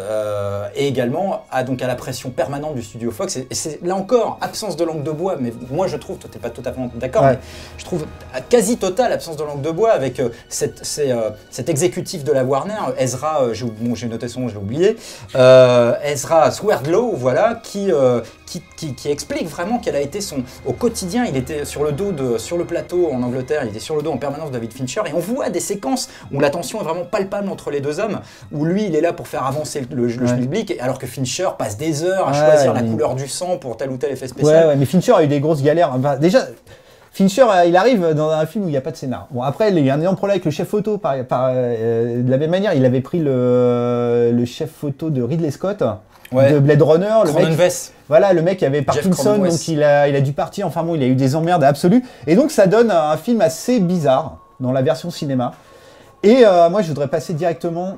et également à la pression permanente du studio Fox, et c'est là encore, absence de langue de bois, mais moi je trouve, toi t'es pas tout à fait d'accord, Ouais. mais je trouve quasi totale absence de langue de bois avec cet exécutif de la Warner, Ezra, j'ai noté son nom, je l'ai oublié, Ezra Swerdlow, voilà, qui explique vraiment quel a été au quotidien, il était sur le plateau en Angleterre, il était sur le dos en permanence de David Fincher, et on voit des séquences où la tension est vraiment palpable entre les deux hommes, où lui il est là pour faire avancer le public, alors que Fincher passe des heures à choisir la couleur du sang pour tel ou tel effet spécial. Ouais, mais Fincher a eu des grosses galères. Enfin, déjà, Fincher, il arrive dans un film où il n'y a pas de scénar. Bon, après, il y a un énorme problème avec le chef photo. De la même manière, il avait pris le chef photo de Ridley Scott, Ouais. de Blade Runner. Le mec avait Parkinson, Cronenwes. donc il a dû partir. Enfin bon, il a eu des emmerdes absolues. Et donc, ça donne un film assez bizarre dans la version cinéma. Et moi, je voudrais passer directement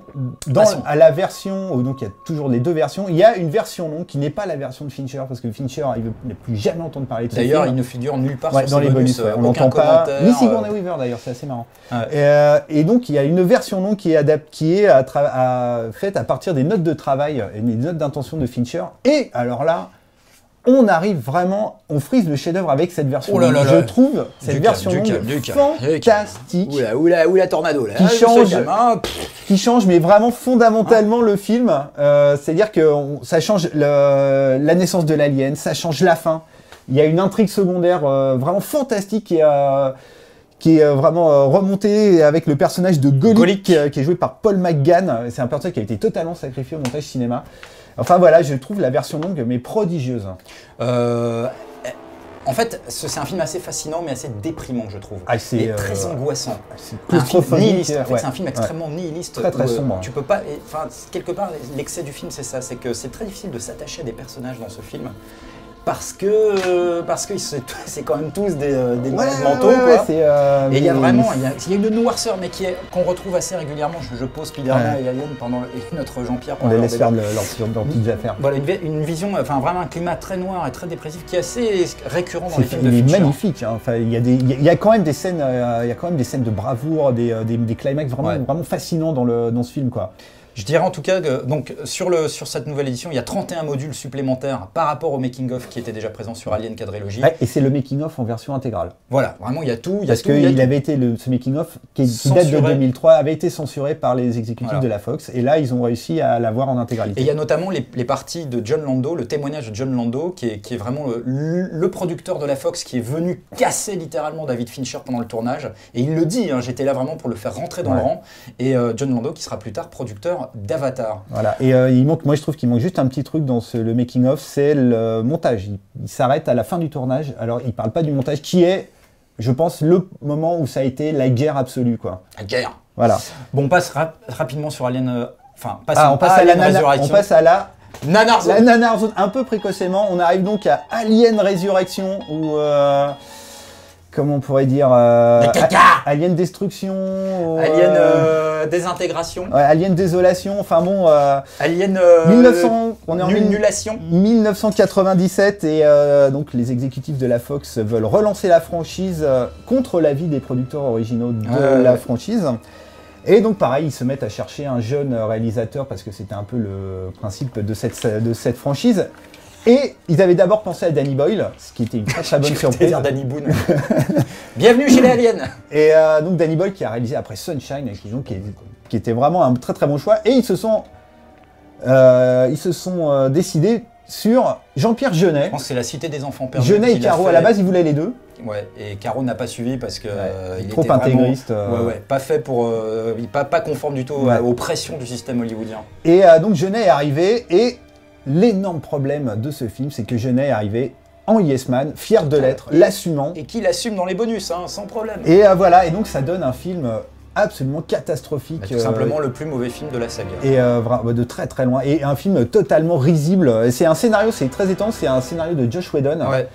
à la version, donc il y a toujours les deux versions. Il y a une version longue qui n'est pas la version de Fincher, parce que Fincher, il n'a plus jamais entendu parler de ça. D'ailleurs, il ne figure nulle part sur dans les bonus. On l'entend pas. Ni Sigourney euh, Weaver, d'ailleurs, c'est assez marrant. Ouais. Et donc, il y a une version longue qui est faite à partir des notes de travail et des notes d'intention de Fincher. Et alors là, on arrive vraiment, on frise le chef-d'œuvre avec cette version. Oh là là je là. trouve cette version fantastique. Oula, tornado là. Qui change, mais vraiment fondamentalement le film. C'est-à-dire que ça change la naissance de l'alien, ça change la fin. Il y a une intrigue secondaire vraiment fantastique qui est vraiment remontée avec le personnage de Golic qui est joué par Paul McGann. C'est un personnage qui a été totalement sacrifié au montage cinéma. Enfin voilà, je trouve la version longue mais prodigieuse. En fait, c'est un film assez fascinant mais assez déprimant, je trouve. Et très angoissant. C'est un film nihiliste. En fait, ouais. c'est un film extrêmement nihiliste. Très sombre. Tu peux pas. Enfin, quelque part, l'excès du film, c'est ça. C'est que c'est très difficile de s'attacher à des personnages dans ce film. Parce que c'est quand même tous des malades mentaux, quoi. Et il y a vraiment il y a une noirceur, mais qu'on retrouve assez régulièrement. Je pose Spider-Man et Alien et notre Jean-Pierre. On les laisse faire leurs petites affaires. Voilà, une vision, enfin vraiment un climat très noir et très dépressif qui est assez récurrent dans les films de Fincher. Il est magnifique. Hein. Enfin, il y a quand même des scènes, de bravoure, des climax vraiment fascinants dans ce film, quoi. Je dirais en tout cas que donc, sur cette nouvelle édition, il y a 31 modules supplémentaires par rapport au making-of qui était déjà présent sur Alien Quadrilogy. Ouais, et c'est le making-of en version intégrale. Voilà, vraiment il y a tout. Parce que ce making-of qui date de 2003 avait été censuré par les exécutifs de la Fox. Et là, ils ont réussi à l'avoir en intégralité. Et il y a notamment les parties de John Lando, le témoignage de John Lando, qui est vraiment le producteur de la Fox, qui est venu casser littéralement David Fincher pendant le tournage. Et il le dit, hein, j'étais là vraiment pour le faire rentrer dans le rang. Et John Lando qui sera plus tard producteur d'Avatar. Voilà, et moi je trouve qu'il manque juste un petit truc dans le making-of, c'est le montage. Il s'arrête à la fin du tournage, alors il parle pas du montage, qui est, je pense, le moment où ça a été la guerre absolue, quoi. La guerre. Voilà. Bon, on passe rapidement sur Alien, on passe à la Nanar Zone. La Nanar Zone, un peu précocement. On arrive donc à Alien Résurrection, ou comment on pourrait dire Alien Destruction, Alien Désintégration, Alien Désolation, enfin bon, Alien 1900, on est en Nullation. 1997 et donc les exécutifs de la Fox veulent relancer la franchise contre l'avis des producteurs originaux de la franchise. Et donc pareil, ils se mettent à chercher un jeune réalisateur parce que c'était un peu le principe de cette franchise. Et ils avaient d'abord pensé à Danny Boyle, ce qui était une très bonne surprise. Dire Danny Boone. Bienvenue chez les Aliens. Et donc Danny Boyle qui a réalisé après Sunshine, qui était vraiment un très bon choix. Et ils se sont décidés sur Jean-Pierre Jeunet. Je pense que c'est la cité des enfants perdus. Jeunet et Caro, à la base, ils voulaient les deux. Ouais, et Caro n'a pas suivi parce que il trop était intégriste. Pas fait pour, pas conforme du tout aux pressions du système hollywoodien. Et donc Jeunet est arrivé et l'énorme problème de ce film, c'est que Jeunet est arrivé en Yes Man, fier de l'être, l'assumant. Et qui l'assume dans les bonus, hein, sans problème. Et voilà, et donc ça donne un film absolument catastrophique. Tout simplement le plus mauvais film de la saga. Et de très loin. Et un film totalement risible. C'est un scénario, c'est très étonnant, c'est un scénario de Josh Whedon. Ouais.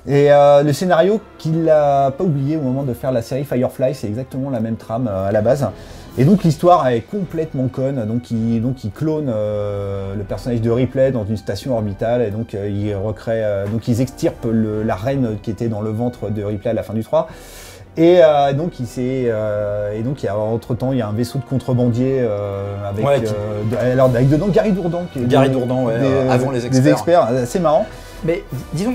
Et le scénario qu'il n'a pas oublié au moment de faire la série Firefly, c'est exactement la même trame à la base. Et donc l'histoire est complètement conne, donc il clone le personnage de Ripley dans une station orbitale, et donc il recrée, donc ils extirpent la reine qui était dans le ventre de Ripley à la fin du 3. Et donc entre temps il y a un vaisseau de contrebandiers avec dedans Gary Dourdan. Avant les experts. Des experts, assez marrant. Mais disons,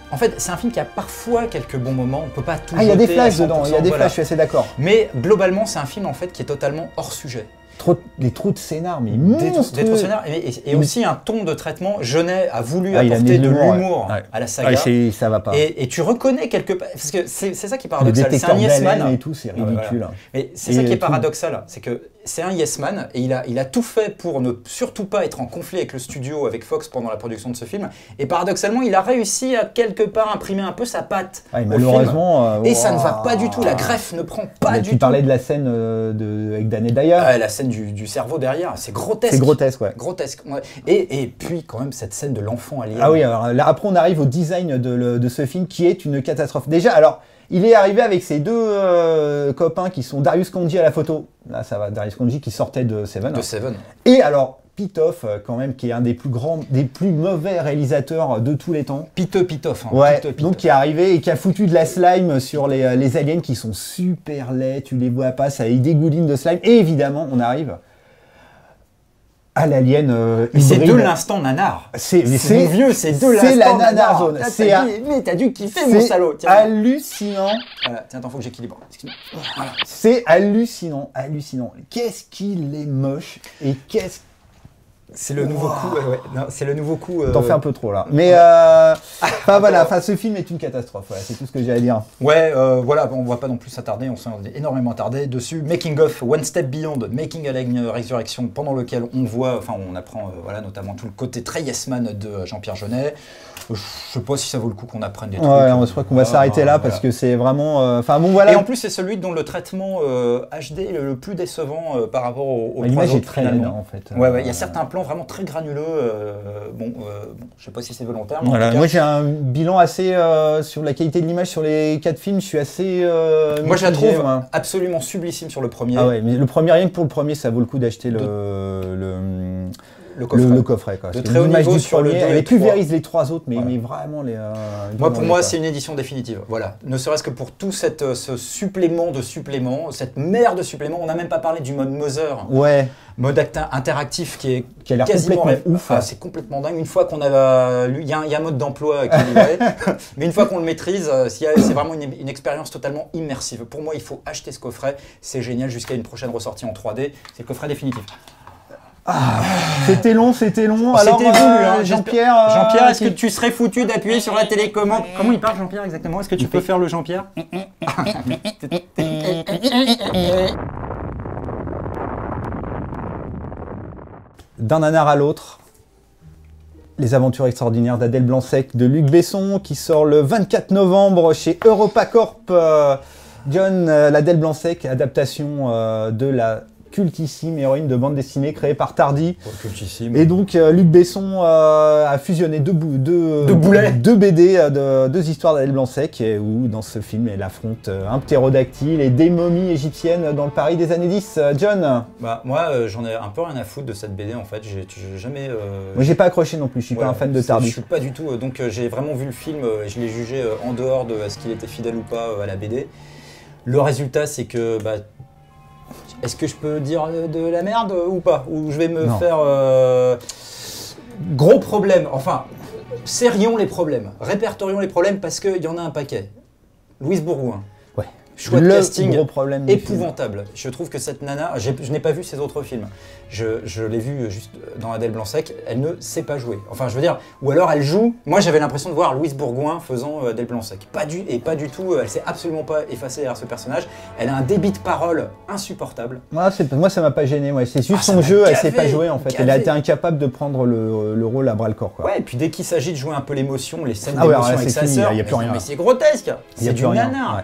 en fait, c'est un film qui a parfois quelques bons moments. On peut pas tout. Il y a des flashs dedans. Il y a des flashs. Je suis assez d'accord. Mais globalement, c'est un film en fait qui est totalement hors sujet. Des trous de scénar, mais des trous de scénar et aussi un ton de traitement. Jeunet a voulu apporter de l'humour à la saga. Ça va pas. Et tu reconnais quelque part, parce que c'est ça qui est paradoxal. C'est un yes man et tout, c'est ridicule. Voilà. Mais c'est ça qui est paradoxal, c'est que c'est un yes man et il a tout fait pour ne surtout pas être en conflit avec le studio, avec Fox pendant la production de ce film. Et paradoxalement, il a réussi à quelque part imprimer un peu sa patte. Malheureusement. Et ça ne va pas du tout. La greffe ne prend pas du tout. Tu parlais de la scène avec Dan et Daya. La scène du cerveau derrière. C'est grotesque. C'est grotesque, ouais. Grotesque. Ouais. Et puis, quand même, cette scène de l'enfant alien. Ah oui, alors là, après, on arrive au design de ce film qui est une catastrophe. Déjà, alors, il est arrivé avec ses deux copains qui sont Darius Khondji à la photo. Là, ça va, Darius Khondji qui sortait de Seven. De Seven. Et alors, Pitoff, quand même, qui est un des plus mauvais réalisateurs de tous les temps. Pitoff. Hein. Ouais, donc qui est arrivé et qui a foutu de la slime sur les aliens qui sont super laids, tu les vois pas, ça ils dégoulinent de slime. Et évidemment, on arrive à l'alien mais c'est de l'instant nanar. C'est mon vieux, c'est de l'instant la nanar zone. Mais t'as dû kiffer, mon salaud. C'est hallucinant. Voilà, tiens, attends, faut que j'équilibre. Excuse-moi. Voilà. C'est hallucinant. Qu'est-ce qu'il est moche et qu'est-ce. C'est le nouveau coup, non, c'est le nouveau coup. T'en fais un peu trop là. Mais ce film est une catastrophe. Voilà, c'est tout ce que j'ai à dire. Ouais, voilà, on va pas non plus s'attarder, on s'est énormément attardé dessus. Making of One Step Beyond, Making Alien Resurrection, pendant lequel on apprend, notamment tout le côté très yes man de Jean-Pierre Jeunet. Je sais pas si ça vaut le coup qu'on apprenne des trucs. Ouais, je crois qu'on va s'arrêter là parce que c'est vraiment. Et en plus, c'est celui dont le traitement HD est le plus décevant par rapport aux l'image est très laide en fait. Ouais, il y a certains plans vraiment très granuleux. Je sais pas si c'est volontaire. Mais voilà, moi j'ai un bilan assez sur la qualité de l'image sur les 4 films. Je suis assez. Moi, je la trouve absolument sublissime sur le premier. Ah ouais, mais le premier, rien que pour le premier, ça vaut le coup d'acheter le coffret. Quoi. De très haut niveau sur le 2 elle pulvérise les 3 autres, mais vraiment les. Pour moi, c'est une édition définitive. Voilà. Ne serait-ce que pour tout ce supplément de suppléments, cette mer de suppléments. On n'a même pas parlé du mode Mother. Ouais. Mode interactif qui a l'air quasiment ouf. C'est complètement dingue. Une fois qu'on a il y a un mode d'emploi qui est livré, mais une fois qu'on le maîtrise, c'est vraiment une expérience totalement immersive. Pour moi, il faut acheter ce coffret. C'est génial jusqu'à une prochaine ressortie en 3D. C'est le coffret définitif. C'était long. Alors, c'était voulu, hein. Jean-Pierre. Jean-Pierre, est-ce que tu serais foutu d'appuyer sur la télécommande? Comment il parle, Jean-Pierre, exactement? Est-ce que tu peux faire le Jean-Pierre? D'un nanar à l'autre, les aventures extraordinaires d'Adèle Blanc-Sec de Luc Besson qui sort le 24 novembre chez EuropaCorp. John, l'Adèle Blanc-Sec, adaptation de la cultissime héroïne de bande dessinée créée par Tardy. Cultissime. Et donc Luc Besson a fusionné deux BD, deux histoires d'Adèle Blanc-Sec, où dans ce film elle affronte un ptérodactyle et des momies égyptiennes dans le Paris des années 10. John? Moi j'en ai un peu rien à foutre de cette BD en fait. J'ai jamais. Moi j'ai pas accroché non plus, je suis pas un fan de Tardy. Je suis pas du tout. Donc j'ai vraiment vu le film et je l'ai jugé en dehors de est-ce qu'il était fidèle ou pas à la BD. Le résultat c'est que. Est-ce que je peux dire de la merde ou pas? Ou je vais me faire... Gros problème. Enfin, serrions les problèmes. Répertorions les problèmes parce qu'il y en a un paquet. Louise Bourgoin. Ouais. Choix de casting gros problème épouvantable. Je trouve que cette nana... Je n'ai pas vu ses autres films. Je l'ai vue juste dans Adèle Blanc-Sec. Elle ne sait pas jouer. Enfin, je veux dire... Ou alors elle joue... Moi, j'avais l'impression de voir Louise Bourgoin faisant Adèle Blanc-Sec. Pas du tout... Elle s'est absolument pas effacée derrière ce personnage. Elle a un débit de parole insupportable. Moi, ça m'a pas gêné. Ouais. C'est juste son jeu. Elle sait pas jouer, en fait. Elle a été incapable de prendre le rôle à bras-le-corps. Ouais, et puis dès qu'il s'agit de jouer un peu l'émotion, les scènes d'émotion avec sa sœur... Il n'y a plus rien. Mais c'est grotesque. C'est du nanar.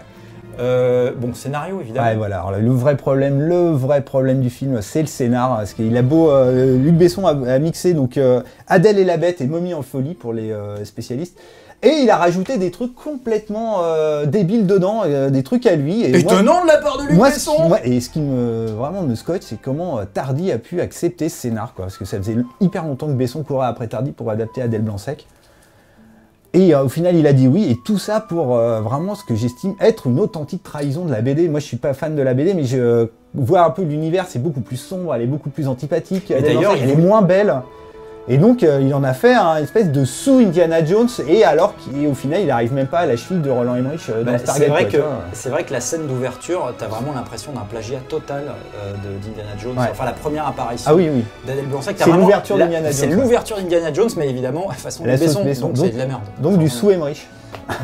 Scénario évidemment. Ouais, voilà. Alors, le vrai problème du film, c'est le scénar. Parce qu'il a beau. Luc Besson a mixé donc Adèle et la Bête et Momie en folie pour les spécialistes. Et il a rajouté des trucs complètement débiles dedans, des trucs à lui. Étonnant de la part de Luc Besson. Et ce qui me scotche, c'est comment Tardy a pu accepter ce scénar, quoi. Parce que ça faisait hyper longtemps que Besson courait après Tardy pour adapter Adèle Blanc-Sec. Et au final, il a dit oui, et tout ça pour vraiment ce que j'estime être une authentique trahison de la BD. Moi, je suis pas fan de la BD, mais je vois un peu l'univers, c'est beaucoup plus sombre, elle est beaucoup plus antipathique. D'ailleurs, elle est moins belle. Et donc, il en a fait une espèce de sous-Indiana Jones, et alors qu'au final, il n'arrive même pas à la cheville de Roland Emmerich dans Stargate. C'est vrai que la scène d'ouverture, tu as vraiment l'impression d'un plagiat total d'Indiana Jones. Ouais. Enfin, la première apparition d'Adèle Blanc-Sec. C'est l'ouverture d'Indiana Jones. C'est l'ouverture d'Indiana Jones, mais évidemment, façon de Besson, donc c'est de la merde. Donc du sous-Emmerich.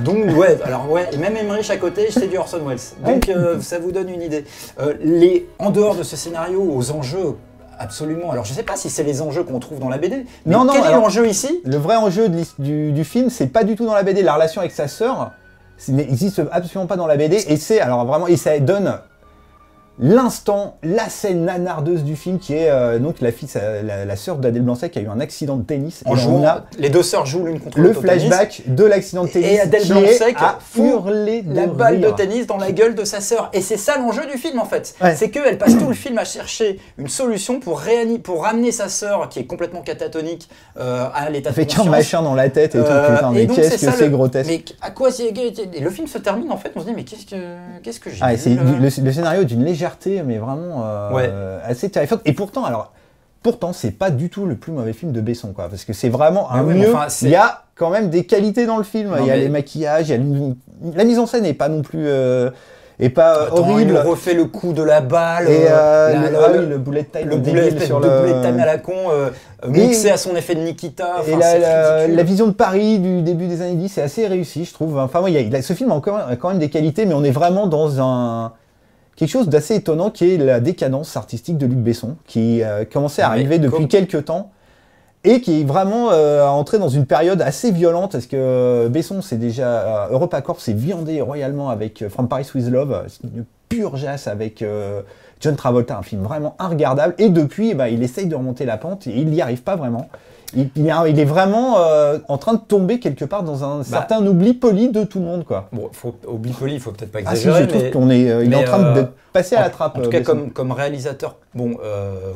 Donc et même Emmerich à côté, c'est du Orson Welles. Donc ça vous donne une idée. En dehors de ce scénario, aux enjeux... Absolument. Alors, je ne sais pas si c'est les enjeux qu'on trouve dans la BD. Mais quel est l'enjeu ici? Le vrai enjeu du film, c'est pas du tout dans la BD. La relation avec sa sœur n'existe absolument pas dans la BD. Et ça donne l'instant, la scène nanardeuse du film qui est donc la fille, la sœur d'Adèle Blanc-Sec qui a eu un accident de tennis. En jouant, les deux sœurs jouent l'une contre le l'autre. flashback de l'accident de tennis. Et Adèle Blanc-Sec a hurlé de la balle de rire. tennis dans la gueule de sa sœur. Et c'est ça l'enjeu du film en fait. Ouais. C'est qu'elle passe tout le film à chercher une solution pour ramener sa sœur qui est complètement catatonique à l'état de Fait conscience. un machin dans la tête et tout. Putain, mais donc, qu'est-ce que c'est grotesque. Mais à quoi c'est... Et le film se termine en fait, on se dit mais qu'est-ce que j'ai Ah, vu, c'est là le scénario est d'une légèreté, mais vraiment assez terrifiante. Et pourtant, c'est pas du tout le plus mauvais film de Besson, quoi, parce que c'est vraiment un oui, mieux. enfin, il y a quand même des qualités dans le film. Non, il y a mais... les maquillages, la mise en scène n'est pas non plus et pas horrible. Il refait le coup de la balle, et le bullet time, le bullet time à la con, mixé à son effet de Nikita. Et la vision de Paris du début des années 10 c'est assez réussi, je trouve. Enfin, ce film a quand même des qualités, mais on est vraiment dans quelque chose d'assez étonnant qui est la décadence artistique de Luc Besson, qui commençait à arriver depuis quelques temps et qui est vraiment entré dans une période assez violente parce que Besson, c'est déjà EuropaCorp s'est viandé royalement avec From Paris with Love, c'est une pure jasse avec John Travolta, un film vraiment inregardable. Et depuis, il essaye de remonter la pente et il n'y arrive pas vraiment. Il est vraiment en train de tomber quelque part dans un certain oubli poli de tout le monde, quoi. Bon, oubli poli, il faut peut-être pas Ah si, exagérer. je trouve qu'il est en train de passer à la trappe. En tout cas, comme réalisateur,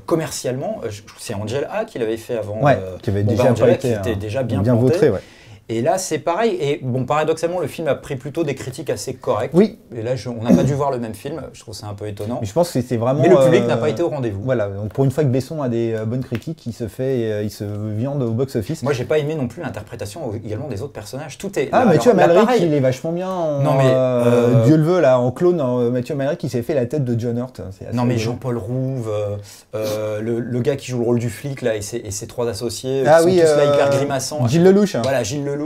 commercialement, c'est Angel A qui l'avait fait avant. Ouais, qui avait déjà Angel A, été, qui était déjà bien vautré, ouais. Et là, c'est pareil. Et bon, paradoxalement, le film a pris plutôt des critiques assez correctes. Oui. Et là, on n'a pas dû voir le même film. Je trouve ça un peu étonnant. Mais je pense que c'est vraiment. Mais le public n'a pas été au rendez-vous. Voilà. Donc pour une fois que Besson a des bonnes critiques, il se viande au box-office. Moi, j'ai pas aimé non plus l'interprétation également des autres personnages. Tout est. Ah, Mathieu Amalric, il est vachement bien. Dieu le veut là, en clone. Mathieu Amalric, il s'est fait la tête de John Hurt. Non, mais Jean-Paul Rouve, le gars qui joue le rôle du flic là, et ses trois associés, qui sont tous là hyper grimaçants. Gilles Lelouch. Voilà, Gilles Lelouch.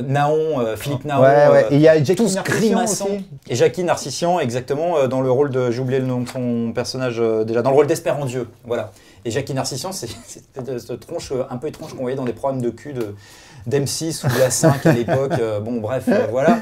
Naon, Philippe Naon, et il y a Jackie tous Narcissian grimaçants. aussi. Et Jackie Narcissian, exactement, dans le rôle de, j'ai oublié le nom de son personnage déjà, dans le rôle d'Espérandieu, voilà. Et Jackie Narcissian, c'est cette tronche un peu étrange qu'on voyait dans des programmes de cul d'M6 ou de la 5 à l'époque, bon bref, voilà.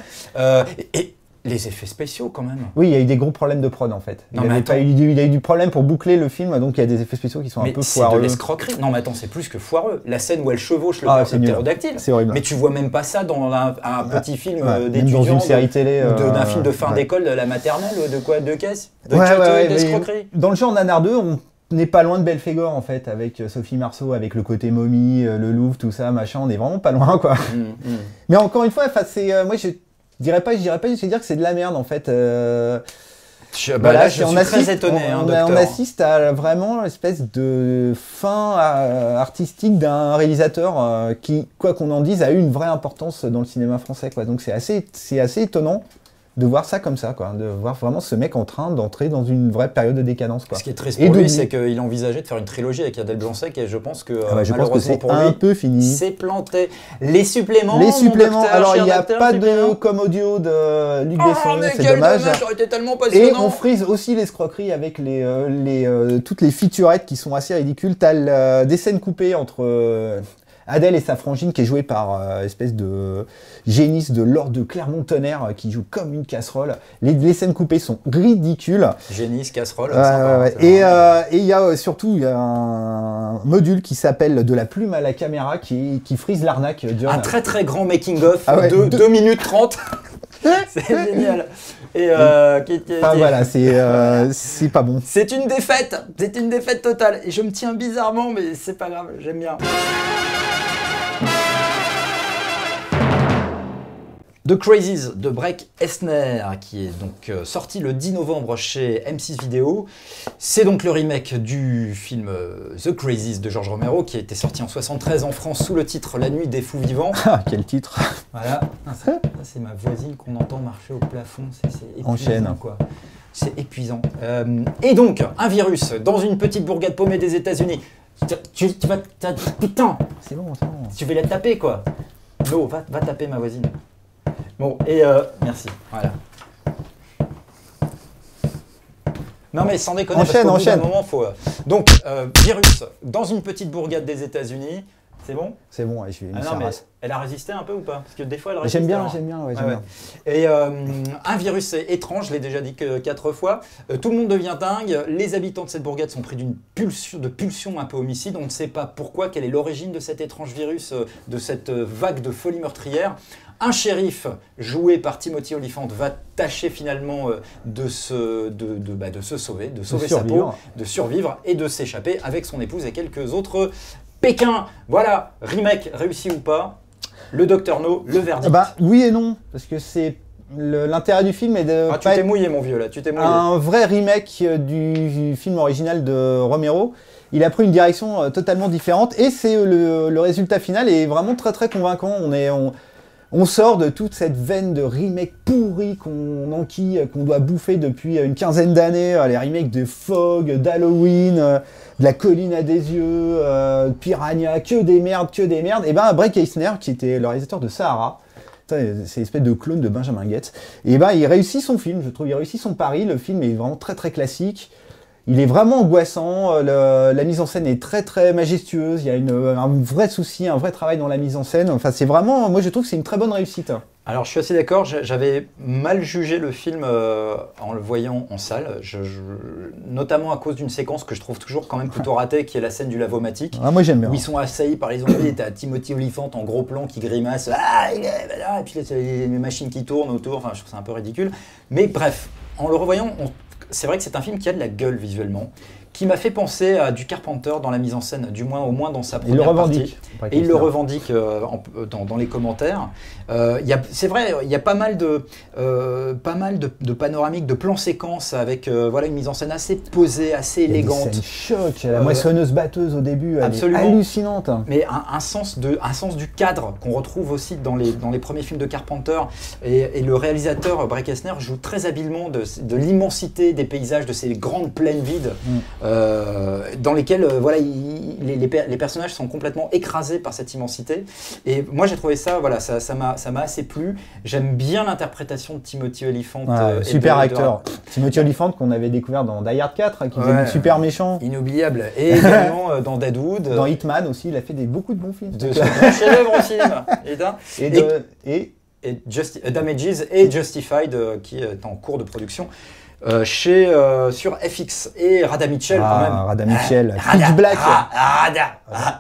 Et les effets spéciaux quand même. Oui, il y a eu des gros problèmes de prod en fait. Il y a eu du problème pour boucler le film, donc il y a des effets spéciaux qui sont un peu foireux. C'est de l'escroquerie. Non mais attends, c'est plus que foireux. La scène où elle chevauche le ptérodactyle. C'est horrible. Mais tu vois même pas ça dans un petit film d'étudiant. Dans une série télé. D'un film de fin d'école, de la maternelle, de quoi, de caisse, d'escroquerie. Dans le genre Nanardeux, on n'est pas loin de Belphégor en fait, avec Sophie Marceau, avec le côté momie, le Louvre, tout ça, machin, on est vraiment pas loin quoi. Mais encore une fois, moi je dirais pas, je vais dire que c'est de la merde en fait. Là, je suis très étonné. On assiste à vraiment l'espèce de fin artistique d'un réalisateur qui, quoi qu'on en dise, a eu une vraie importance dans le cinéma français, quoi. Donc c'est assez étonnant de voir ça comme ça, quoi, de voir vraiment ce mec en train d'entrer dans une vraie période de décadence, quoi. Ce qui est triste pour lui, c'est qu'il envisageait de faire une trilogie avec Adèle Blanc-Sec et je pense que malheureusement pour lui, un peu fini. C'est planté. Les suppléments. Alors il n'y a pas de com audio de Luc Besson, c'est dommage. Ça aurait été tellement passionnant. Et on frise aussi l'escroquerie avec toutes les featurettes qui sont assez ridicules. T'as des scènes coupées entre Adèle et sa frangine qui est jouée par espèce de génisse de Lord de Clermont-Tonnerre qui joue comme une casserole. Les scènes coupées sont ridicules. Génisse, casserole. Et il y a surtout un module qui s'appelle De la plume à la caméra qui frise l'arnaque. Un très très grand making-of de 2 minutes 30. C'est génial. Et voilà, c'est pas bon. C'est une défaite totale. Et je me tiens bizarrement, mais c'est pas grave, j'aime bien. The Crazies de Breck Esner, qui est donc sorti le 10 novembre chez M6 Vidéo. C'est donc le remake du film The Crazies de George Romero, qui a été sorti en 73 en France sous le titre La Nuit des Fous Vivants. Ah, quel titre! Voilà, ça c'est ma voisine qu'on entend marcher au plafond, c'est épuisant. Enchaîne. Quoi. C'est épuisant. Et donc, un virus dans une petite bourgade paumée des États-Unis. Tu vas... Putain! C'est bon. Tu vas la taper, quoi. No, va taper ma voisine. Bon, et merci, voilà. Non mais sans déconner, enchaîne. Moment, faut... Donc, virus dans une petite bourgade des États-Unis, C'est bon? C'est bon, ouais, je vais Ah non, mais elle a résisté un peu ou pas? Parce que des fois, elle résiste. J'aime bien, ouais, j'aime bien. Et un virus étrange, je l'ai déjà dit 4 fois. Tout le monde devient dingue. Les habitants de cette bourgade sont pris d'une pulsion un peu homicide. On ne sait pas pourquoi, quelle est l'origine de cet étrange virus, de cette vague de folie meurtrière. Un shérif, joué par Timothy Olyphant, va tâcher finalement de se sauver, de sauver sa peau, de survivre et de s'échapper avec son épouse et quelques autres Pékin. Voilà, remake réussi ou pas, le Docteur No, le verdict. Bah oui et non, parce que c'est l'intérêt du film est de tu t'es mouillé mon vieux là, tu t'es mouillé. Un vrai remake du film original de Romero. Il a pris une direction totalement différente et c'est le résultat final est vraiment très très convaincant. On sort de toute cette veine de remake pourri qu'on doit bouffer depuis une quinzaine d'années. Les remakes de Fog, d'Halloween, de La colline à des yeux, Piranha, que des merdes. Et ben Brett Eisner, qui était le réalisateur de Sahara, c'est l'espèce de clone de Benjamin Goetz, et ben il réussit son film, je trouve, il réussit son pari. Le film est vraiment très très classique. Il est vraiment angoissant, la mise en scène est très très majestueuse, il y a un vrai souci, un vrai travail dans la mise en scène. Enfin, c'est vraiment, moi je trouve que c'est une très bonne réussite. Alors je suis assez d'accord, j'avais mal jugé le film en le voyant en salle, notamment à cause d'une séquence que je trouve toujours quand même plutôt ratée, qui est la scène du lavomatique. Ah, moi j'aime bien. Où ils sont assaillis par les zombies, et t'as Timothy Olyphant en gros plan qui grimace, ah il est là, et puis là, les machines qui tournent autour, enfin je trouve ça un peu ridicule. Mais bref, en le revoyant, c'est vrai que c'est un film qui a de la gueule visuellement, qui m'a fait penser à du Carpenter dans la mise en scène, au moins dans sa première partie. Et il le revendique dans les commentaires. C'est vrai, il y a pas mal de panoramiques, de plans séquences avec une mise en scène assez posée, assez élégante. C'est choc, la moissonneuse-batteuse au début, elle est hallucinante. Mais un sens du cadre qu'on retrouve aussi dans les premiers films de Carpenter. Et le réalisateur Brett Eisner joue très habilement de l'immensité des paysages, de ces grandes plaines vides. Dans lesquels les personnages sont complètement écrasés par cette immensité. Et moi j'ai trouvé ça, ça m'a assez plu. J'aime bien l'interprétation de Timothy Olyphant. Super acteur. Timothy Olyphant qu'on avait découvert dans Die Hard 4, qui faisait du super méchant. Inoubliable. Et également dans Deadwood. Dans Hitman aussi, il a fait beaucoup de bons films. De chef-d'œuvre au cinéma. Et Damages et Justified qui est en cours de production. Sur FX et Radha Mitchell quand même. Radha Mitchell, Pitch Black.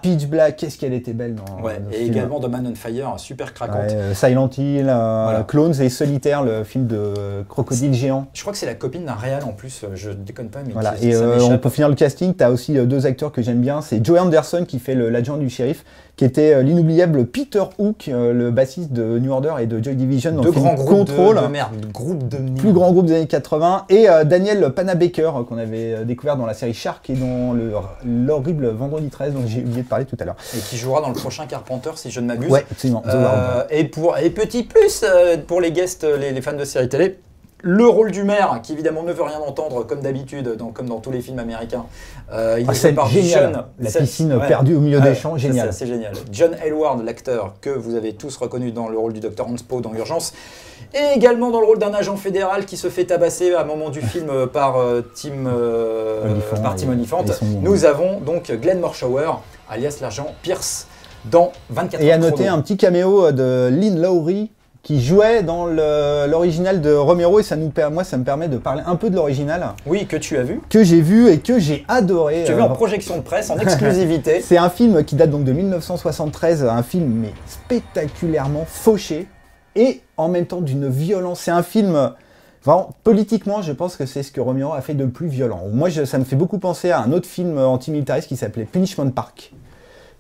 Pitch Black, qu'est-ce qu'elle était belle dans et film. Également The Man on Fire, super craquante. Silent Hill, Clones et Solitaire, le film de crocodile géant. Je crois que c'est la copine d'un réal en plus, je déconne pas. Mais on peut finir le casting, tu as aussi deux acteurs que j'aime bien. C'est Joey Anderson qui fait l'adjoint du shérif, qui était l'inoubliable Peter Hook, le bassiste de New Order et de Joy Division dans le film Control. Plus grand groupe des années 80. Et Daniel Panabaker, qu'on avait découvert dans la série Shark et dans l'horrible Vendredi 13, dont j'ai oublié de parler tout à l'heure. Et qui jouera dans le prochain Carpenter, si je ne m'abuse. Ouais, absolument. Et petit plus pour les guests, les fans de séries télé. Le rôle du maire, qui évidemment ne veut rien entendre, comme d'habitude, comme dans tous les films américains. Il est fait par John. La piscine perdue au milieu des champs, génial. C'est génial. John Hayward, l'acteur que vous avez tous reconnu dans le rôle du docteur Hans Poe dans Urgence, et également dans le rôle d'un agent fédéral qui se fait tabasser à un moment du film par Tim Olyphant. Nous avons donc Glenn Morshower, alias l'agent Pierce, dans 24 heures. Et à noter un petit caméo de Lynn Lowry, qui jouait dans l'original de Romero, et moi ça me permet de parler un peu de l'original. Oui, que tu as vu. Que j'ai vu et que j'ai adoré. Tu as vu en projection de presse, en exclusivité. C'est un film qui date donc de 1973, un film mais spectaculairement fauché, et en même temps d'une violence. C'est un film, vraiment, politiquement, je pense que c'est ce que Romero a fait de plus violent. Moi, ça me fait beaucoup penser à un autre film antimilitariste qui s'appelait Punishment Park,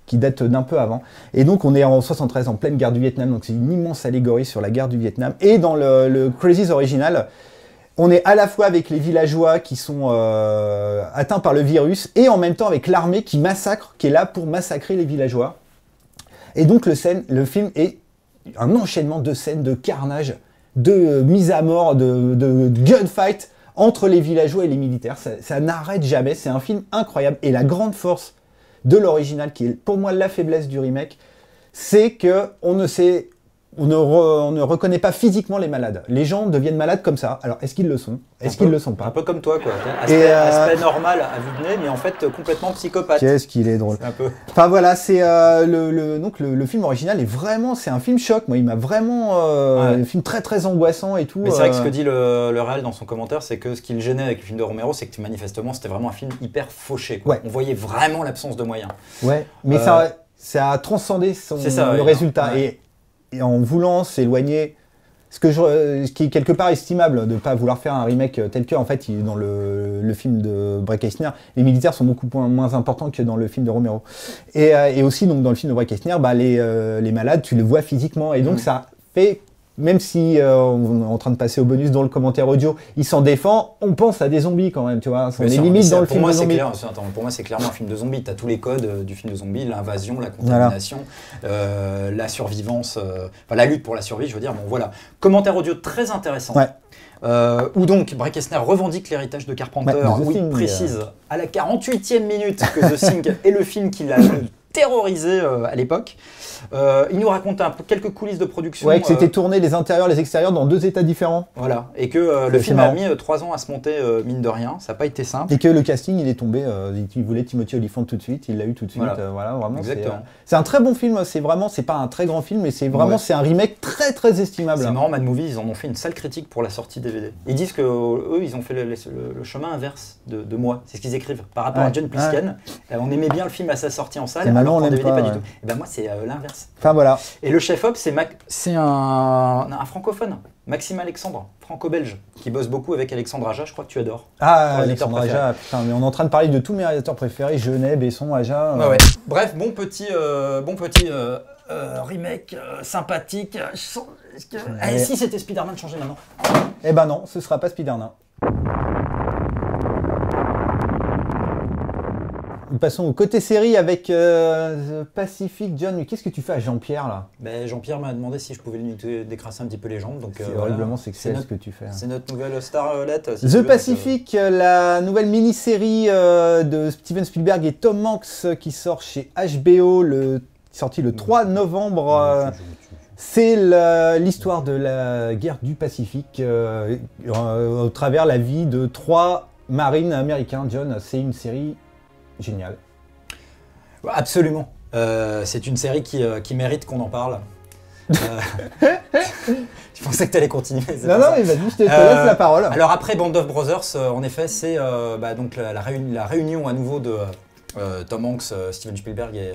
qui date d'un peu avant. Et donc on est en 73, en pleine guerre du Vietnam, donc c'est une immense allégorie sur la guerre du Vietnam. Et dans le Crazies original, on est à la fois avec les villageois qui sont atteints par le virus, et en même temps avec l'armée qui est là pour massacrer les villageois. Et donc le film est un enchaînement de scènes de carnage, de mise à mort, de gunfight entre les villageois et les militaires. Ça n'arrête jamais, c'est un film incroyable. Et la grande force de l'original, qui est pour moi la faiblesse du remake, c'est que on ne sait on ne reconnaît pas physiquement les malades. Les gens deviennent malades comme ça. Alors, est-ce qu'ils le sont? Est-ce qu'ils le sont Un pas? peu comme toi, quoi. Aspect normal à vue de nez, mais en fait complètement psychopathe. Qu'est-ce qu'il est drôle. Un peu. Enfin voilà, c'est donc le film original est vraiment, c'est un film choc. Moi, il m'a vraiment un film très très angoissant et tout. Mais c'est vrai que ce que dit le réal dans son commentaire, c'est que ce qui le gênait avec le film de Romero, c'est que manifestement c'était vraiment un film hyper fauché, quoi. Ouais. On voyait vraiment l'absence de moyens. Ouais, mais ça a transcendé le résultat. Ouais. Et en voulant s'éloigner, ce qui est quelque part estimable de ne pas vouloir faire un remake tel que, en fait, dans le film de Bret Eisner, les militaires sont beaucoup moins importants que dans le film de Romero. Et aussi, donc, dans le film de Bret Eisner, bah, les malades, tu les vois physiquement. Et donc, ça fait... Même si on est en train de passer au bonus dans le commentaire audio, il s'en défend, on pense à des zombies quand même, tu vois. On est limite dans le film de zombies. Pour moi, c'est clairement un film de zombies. Tu as tous les codes du film de zombies, l'invasion, la contamination, la survivance, la lutte pour la survie, je veux dire. Bon, voilà. Commentaire audio très intéressant. Ouais. Où donc Bret Eisner revendique l'héritage de Carpenter, où il précise à la 48e minute que The Thing est le film qui l'a terrorisé à l'époque. Il nous raconte quelques coulisses de production. Ouais, que c'était tourné les intérieurs, les extérieurs dans 2 états différents. Voilà, et que le film a mis 3 ans à se monter, mine de rien, ça n'a pas été simple. Et que le casting, il est tombé, il voulait Timothy Olyphant tout de suite, il l'a eu tout de suite. Voilà, vraiment. Exactement. C'est un très bon film, c'est pas un très grand film, mais c'est vraiment c'est un remake très très estimable. C'est marrant, Mad Movie, ils en ont fait une sale critique pour la sortie DVD. Ils disent que eux, ils ont fait le chemin inverse de moi, c'est ce qu'ils écrivent. Par rapport à John Plisken, on aimait bien le film à sa sortie en salle, alors qu'en DVD, pas du tout. Et ben moi, c'est l'inverse. Enfin voilà. Et le chef-op, c'est un francophone, Maxime Alexandre, franco-belge, qui bosse beaucoup avec Alexandre Aja, je crois que tu adores. Ah, Alexandre Aja, putain, mais on est en train de parler de tous mes réalisateurs préférés, Jeunet, Besson, Aja. Ouais. Bref, bon petit remake sympathique. Si c'était Spider-Man, changez maintenant. Eh ben non, ce sera pas Spider-Man. Passons au côté série avec Pacific John. Qu'est-ce que tu fais à Jean-Pierre là? Jean-Pierre m'a demandé si je pouvais lui décrasser un petit peu les jambes. Donc horriblement sexuel ce que tu fais. C'est notre nouvelle starlette. The Pacific, la nouvelle mini-série de Steven Spielberg et Tom Hanks qui sort chez HBO, sorti le 3 novembre. C'est l'histoire de la guerre du Pacifique au travers la vie de 3 marines américains. John, c'est une série génial. Absolument. C'est une série qui mérite qu'on en parle. Tu pensais que tu allais continuer? Non, mais vas-y, je te laisse la parole. Alors après Band of Brothers, en effet, c'est donc la réunion à nouveau de Tom Hanks, Steven Spielberg et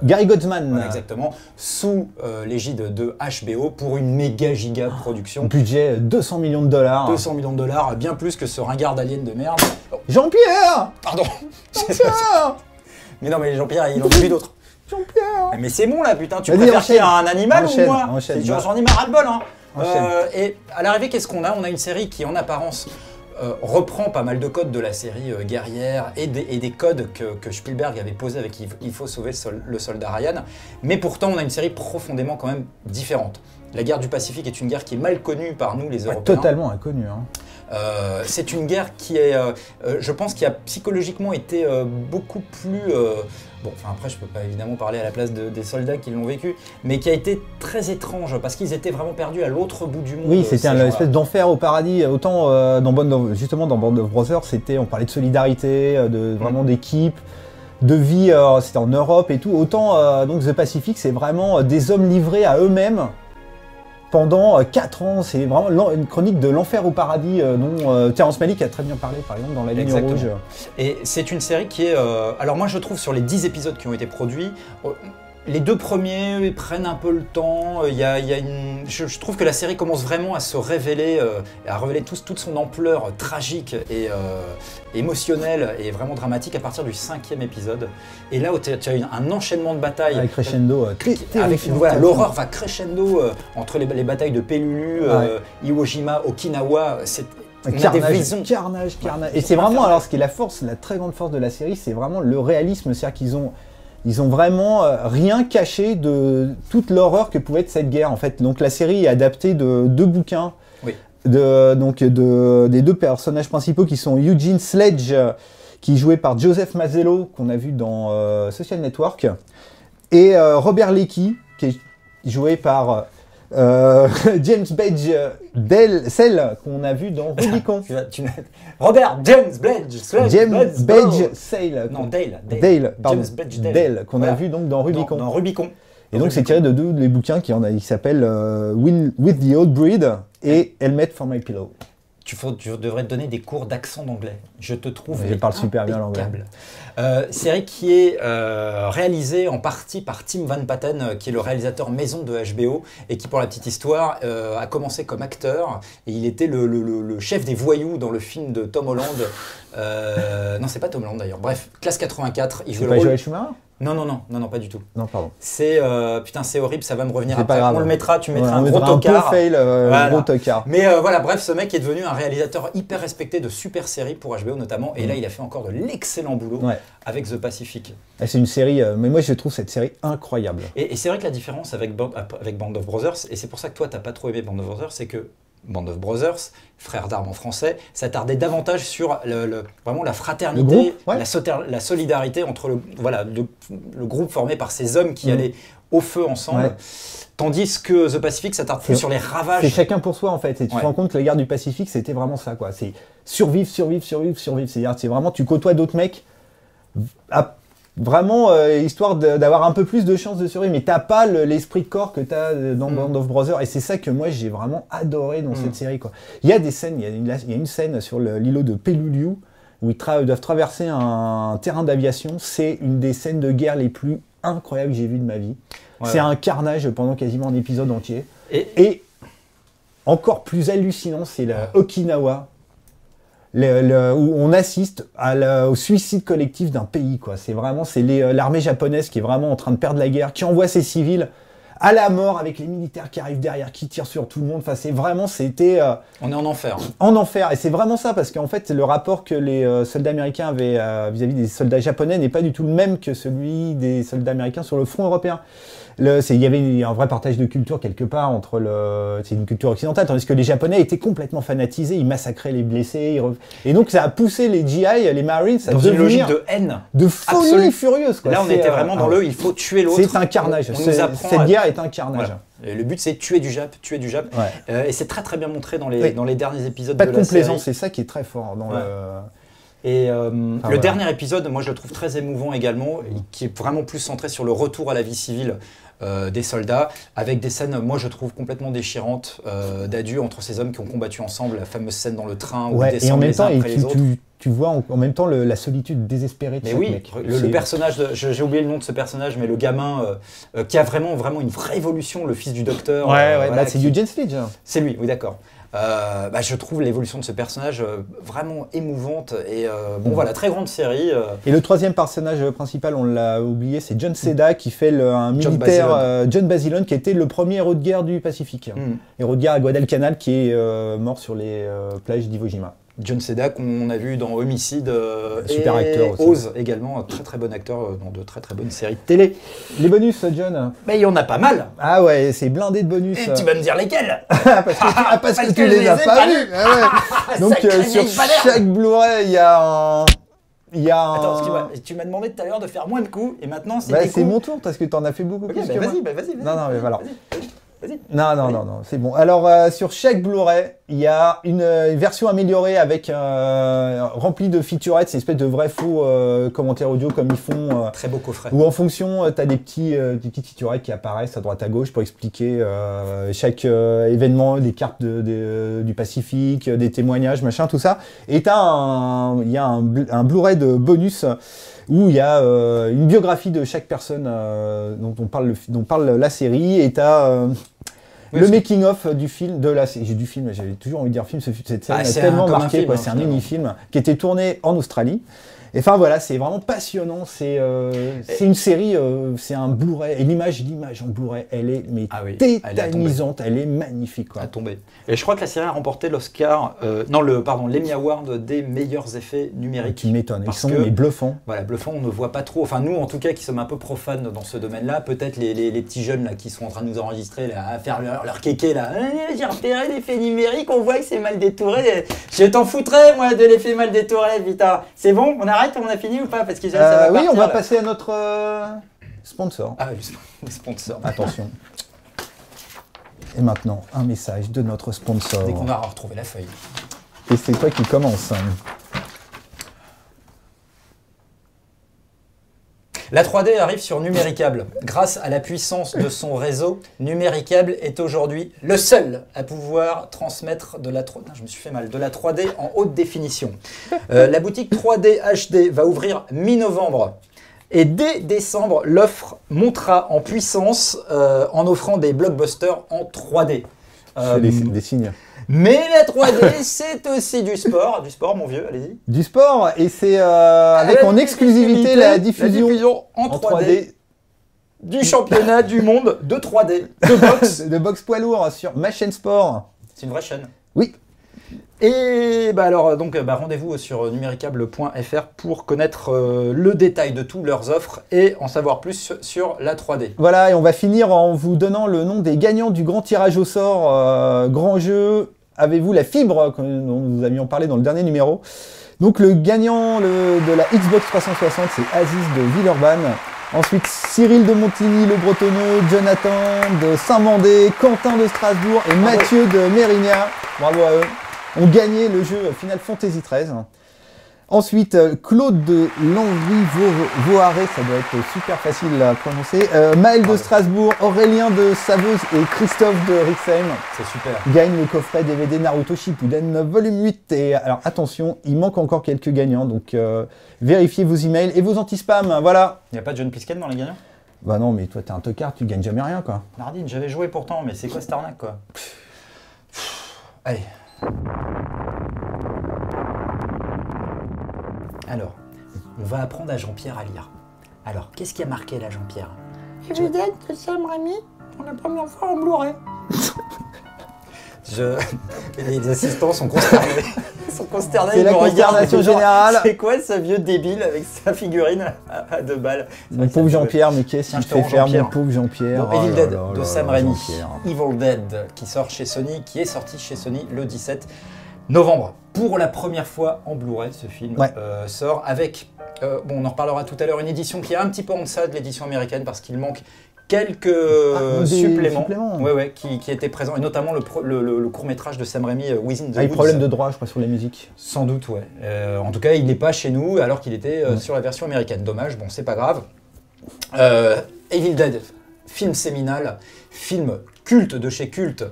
Gary Goldman. Voilà, exactement, sous l'égide de HBO pour une méga giga production. Budget 200 millions de dollars. 200 millions de dollars, bien plus que ce ringard d'alien de merde. Jean-Pierre! Pardon! Jean-Pierre! Mais non, mais Jean-Pierre, il en a vu d'autres. Jean-Pierre! Mais c'est bon là, putain, tu préfères qu'il y ait un animal ou moi? J'en ai marre de bol, hein. Et à l'arrivée, qu'est-ce qu'on a? On a une série qui, en apparence, reprend pas mal de codes de la série guerrière et des codes que Spielberg avait posés avec Il faut sauver le soldat Ryan. Mais pourtant, on a une série profondément quand même différente. La guerre du Pacifique est une guerre qui est mal connue par nous, les Européens. Totalement inconnue. Hein. C'est une guerre qui est, je pense, qui a psychologiquement été beaucoup plus... après, je peux pas évidemment parler à la place des soldats qui l'ont vécu, mais qui a été très étrange, parce qu'ils étaient vraiment perdus à l'autre bout du monde. Oui, c'était une espèce d'enfer au paradis. Autant, dans Band of Brothers, on parlait de solidarité, vraiment d'équipe, de vie, c'était en Europe et tout. Autant, donc, The Pacific, c'est vraiment des hommes livrés à eux-mêmes, pendant 4 ans, c'est vraiment une chronique de l'enfer au paradis dont Terrence Malick a très bien parlé, par exemple, dans La Ligne Rouge. Et c'est une série qui est... alors moi, je trouve, sur les 10 épisodes qui ont été produits, les 2 premiers prennent un peu le temps. Je trouve que la série commence vraiment à se révéler, à révéler toute son ampleur tragique et émotionnelle et vraiment dramatique à partir du 5e épisode. Et là où tu as un enchaînement de batailles. Avec crescendo. L'horreur va crescendo entre les batailles de Pelulu, Iwo Jima, Okinawa. Carnage. Et c'est vraiment, alors ce qui est la très grande force de la série, c'est vraiment le réalisme. C'est-à-dire qu'ils ont vraiment rien caché de toute l'horreur que pouvait être cette guerre en fait. Donc la série est adaptée de 2 bouquins, des 2 personnages principaux qui sont Eugene Sledge, qui est joué par Joseph Mazzello, qu'on a vu dans Social Network, et Robert Leakey, qui est joué par James Badge Cell qu'on a vu dans Rubicon. Robert James Badge Cell. Non, Dale. Pardon. James Badge Dale qu'on a vu donc dans Rubicon. Dans Rubicon. Et donc c'est tiré de deux les bouquins qui s'appellent With the Old Breed et Helmet for My Pillow. Tu devrais te donner des cours d'accent d'anglais. Je te trouve. Je parle super bien l'anglais. Série qui est réalisée en partie par Tim Van Patten, qui est le réalisateur maison de HBO et qui, pour la petite histoire, a commencé comme acteur et il était le chef des voyous dans le film de Tom Holland. Non, c'est pas Tom Holland d'ailleurs. Bref, Classe 84. Il joue le rôle. Joël Schumacher ? Non, pas du tout. Non, pardon. C'est putain, c'est horrible, ça va me revenir après. On le mettra, tu mettras un gros tocard. Voilà. Gros tocard. Mais voilà, bref, ce mec est devenu un réalisateur hyper respecté de super séries pour HBO notamment. Et là, il a fait encore de l'excellent boulot avec The Pacific. C'est une série, mais moi je trouve cette série incroyable. Et c'est vrai que la différence avec Band of Brothers, et c'est pour ça que toi, t'as pas trop aimé Band of Brothers, c'est que Band of Brothers, frères d'armes en français, s'attardait davantage sur vraiment la fraternité, la solidarité entre le groupe formé par ces hommes qui allaient au feu ensemble. Tandis que The Pacific s'attarde plus sur les ravages. C'est chacun pour soi en fait. Et tu te rends compte que la guerre du Pacifique, c'était vraiment ça, quoi. C'est survivre. C'est-à-dire, c'est vraiment, tu côtoies d'autres mecs. Vraiment, histoire d'avoir un peu plus de chances de survivre, mais t'as pas l'esprit de corps que t'as dans Band of Brothers, et c'est ça que moi j'ai vraiment adoré dans cette série, quoi. Il y a des scènes, il y a une scène sur l'îlot de Peleliu où ils doivent traverser un terrain d'aviation. C'est une des scènes de guerre les plus incroyables que j'ai vues de ma vie. C'est un carnage pendant quasiment un épisode entier. Et encore plus hallucinant, c'est la Okinawa. Où on assiste au suicide collectif d'un pays, quoi. C'est vraiment, l'armée japonaise qui est vraiment en train de perdre la guerre, qui envoie ses civils à la mort avec les militaires qui arrivent derrière, qui tirent sur tout le monde. Enfin, on est en enfer. En enfer. Et c'est vraiment ça, parce qu'en fait, le rapport que les soldats américains avaient vis-à-vis des soldats japonais n'est pas du tout le même que celui des soldats américains sur le front européen. Il y avait un vrai partage de culture quelque part entre c'est une culture occidentale, tandis que les Japonais étaient complètement fanatisés, ils massacraient les blessés, et donc ça a poussé les GI, les Marines, à dans une logique de haine, de folie furieuse, quoi. Là, on était vraiment dans il faut tuer l'autre. C'est un carnage. Cette guerre est un carnage. Voilà. Et le but, c'est tuer du Jap. Et c'est très très bien montré dans les derniers épisodes de la série. Pas de complaisance, c'est ça qui est très fort dans Et le dernier épisode, moi je le trouve très émouvant également, qui est vraiment plus centré sur le retour à la vie civile des soldats, avec des scènes, moi je trouve complètement déchirantes, d'adieu entre ces hommes qui ont combattu ensemble, la fameuse scène dans le train où ils descendent les uns après les autres. Tu vois en même temps la solitude désespérée de chaque mec. Le personnage, j'ai oublié le nom de ce personnage, mais le gamin qui a vraiment une vraie évolution, le fils du docteur. C'est Eugene Sledge. C'est lui, oui d'accord. Je trouve l'évolution de ce personnage vraiment émouvante et voilà, très grande série. Et le troisième personnage principal, on l'a oublié, c'est John Seda qui fait un militaire, John Basilone, qui était le premier héros de guerre du Pacifique. Héros de guerre à Guadalcanal qui est mort sur les plages d'Iwo Jima. John Seda qu'on a vu dans Homicide super et acteur aussi. Oz également, un très très bon acteur dans de très très bonnes séries de télé. Les bonus, John? Mais il y en a pas mal. Ah ouais, c'est blindé de bonus. Et tu vas me dire lesquels? parce que tu les as pas vus. Donc sur chaque Blu-ray, il y a un... Attends, tu m'as demandé tout à l'heure de faire moins de coups et maintenant c'est c'est mon tour parce que t'en as fait beaucoup plus que moi. Vas-y. Non, mais voilà. Vas-y. Non, c'est bon. Alors, sur chaque Blu-ray, il y a une version améliorée avec remplie de featurettes, c'est une espèce de vrai faux commentaires audio comme ils font. Très beau coffret. Où en fonction, tu as des petites featurettes qui apparaissent à droite à gauche pour expliquer chaque événement, des cartes du Pacifique, des témoignages, machin, tout ça. Et il y a un Blu-ray de bonus où il y a une biographie de chaque personne dont parle la série, et tu as le making-of du film, j'avais toujours envie de dire film, cette série m'a tellement marqué, c'est un mini-film qui était tourné en Australie. Et enfin voilà, c'est vraiment passionnant, c'est une série, c'est un Blu-ray, et l'image en Blu-ray, elle est tétanisante, elle est magnifique, quoi. À tomber. Et je crois que la série a remporté l'Oscar, l'Emmy Award des meilleurs effets numériques. Tu m'étonnes, ils sont bluffants. Voilà, bluffants, on ne voit pas trop, enfin nous en tout cas qui sommes un peu profanes dans ce domaine-là, peut-être les petits jeunes là qui sont en train de nous enregistrer, là, à faire leur kéké là, j'ai repéré l'effet numérique, on voit que c'est mal détouré, je t'en foutrais moi de l'effet mal détouré, putain, c'est bon, on arrête, on a fini ou pas? Parce que ça va oui, partir, on va là. passer à notre sponsor. Ah, le sponsor. Attention. Et maintenant, un message de notre sponsor. Dès qu'on aura retrouvé la feuille. Et c'est toi qui commence. La 3D arrive sur Numéricable. Grâce à la puissance de son réseau, Numéricable est aujourd'hui le seul à pouvoir transmettre de la 3D, je me suis fait mal, de la 3D en haute définition. La boutique 3D HD va ouvrir mi-novembre. Et dès décembre, l'offre montera en puissance en offrant des blockbusters en 3D. Des signes. Mais la 3D, c'est aussi du sport. Du sport, mon vieux, allez-y. Du sport, et c'est avec en exclusivité la diffusion en 3D du championnat du monde de 3D, de boxe. De boxe poids lourd sur ma chaîne sport. C'est une vraie chaîne. Oui. Et rendez-vous sur numéricable.fr pour connaître le détail de toutes leurs offres et en savoir plus sur la 3D. Voilà, et on va finir en vous donnant le nom des gagnants du grand tirage au sort, grand jeu. Avez-vous la fibre dont nous avions parlé dans le dernier numéro? Donc le gagnant de la Xbox 360, c'est Aziz de Villeurbanne. Ensuite, Cyril de Montigny, le Bretonneux, Jonathan de Saint-Mandé, Quentin de Strasbourg et Mathieu de Mérignac. Bravo à eux. Ont gagné le jeu Final Fantasy XIII. Ensuite, Claude de Lanry-Voaré, ça doit être super facile à prononcer. Maël de Strasbourg, Aurélien de Saveuse et Christophe de Rixheim. C'est super. Gagnent le coffret DVD Naruto Shippuden volume 8. Et alors attention, il manque encore quelques gagnants, donc vérifiez vos emails et vos anti-spam, voilà. Il n'y a pas de John Pisken dans les gagnants? Bah non, mais toi t'es un tocard, tu gagnes jamais rien quoi. Nardine, j'avais joué pourtant, mais c'est quoi cette arnaque quoi? Allez. Alors, on va apprendre à Jean-Pierre à lire. Alors, qu'est-ce qui a marqué là, Jean-Pierre? Évidemment que Sam Raimi pour la première fois en Blu-ray. Les assistants sont consternés. Ils sont consternés. C'est la consternation générale. C'est quoi ce vieux débile avec sa figurine à 2 balles? Mon pauvre Jean-Pierre, mais qu'est-ce qu'il fait faire, mon pauvre Jean-Pierre? Evil Dead de Sam Raimi. Evil Dead qui sort chez Sony, qui est sorti chez Sony le 17 novembre. Pour la première fois en Blu-ray, ce film sort avec, on en reparlera tout à l'heure, une édition qui est un petit peu en deçà de l'édition américaine parce qu'il manque quelques suppléments qui étaient présents, et notamment le court-métrage de Sam Raimi, Within the Woods. Problème de droit, je crois, sur la musique. Sans doute, ouais. En tout cas, il n'est pas chez nous alors qu'il était sur la version américaine. Dommage, bon, c'est pas grave. Evil Dead, film séminal, film culte de chez culte,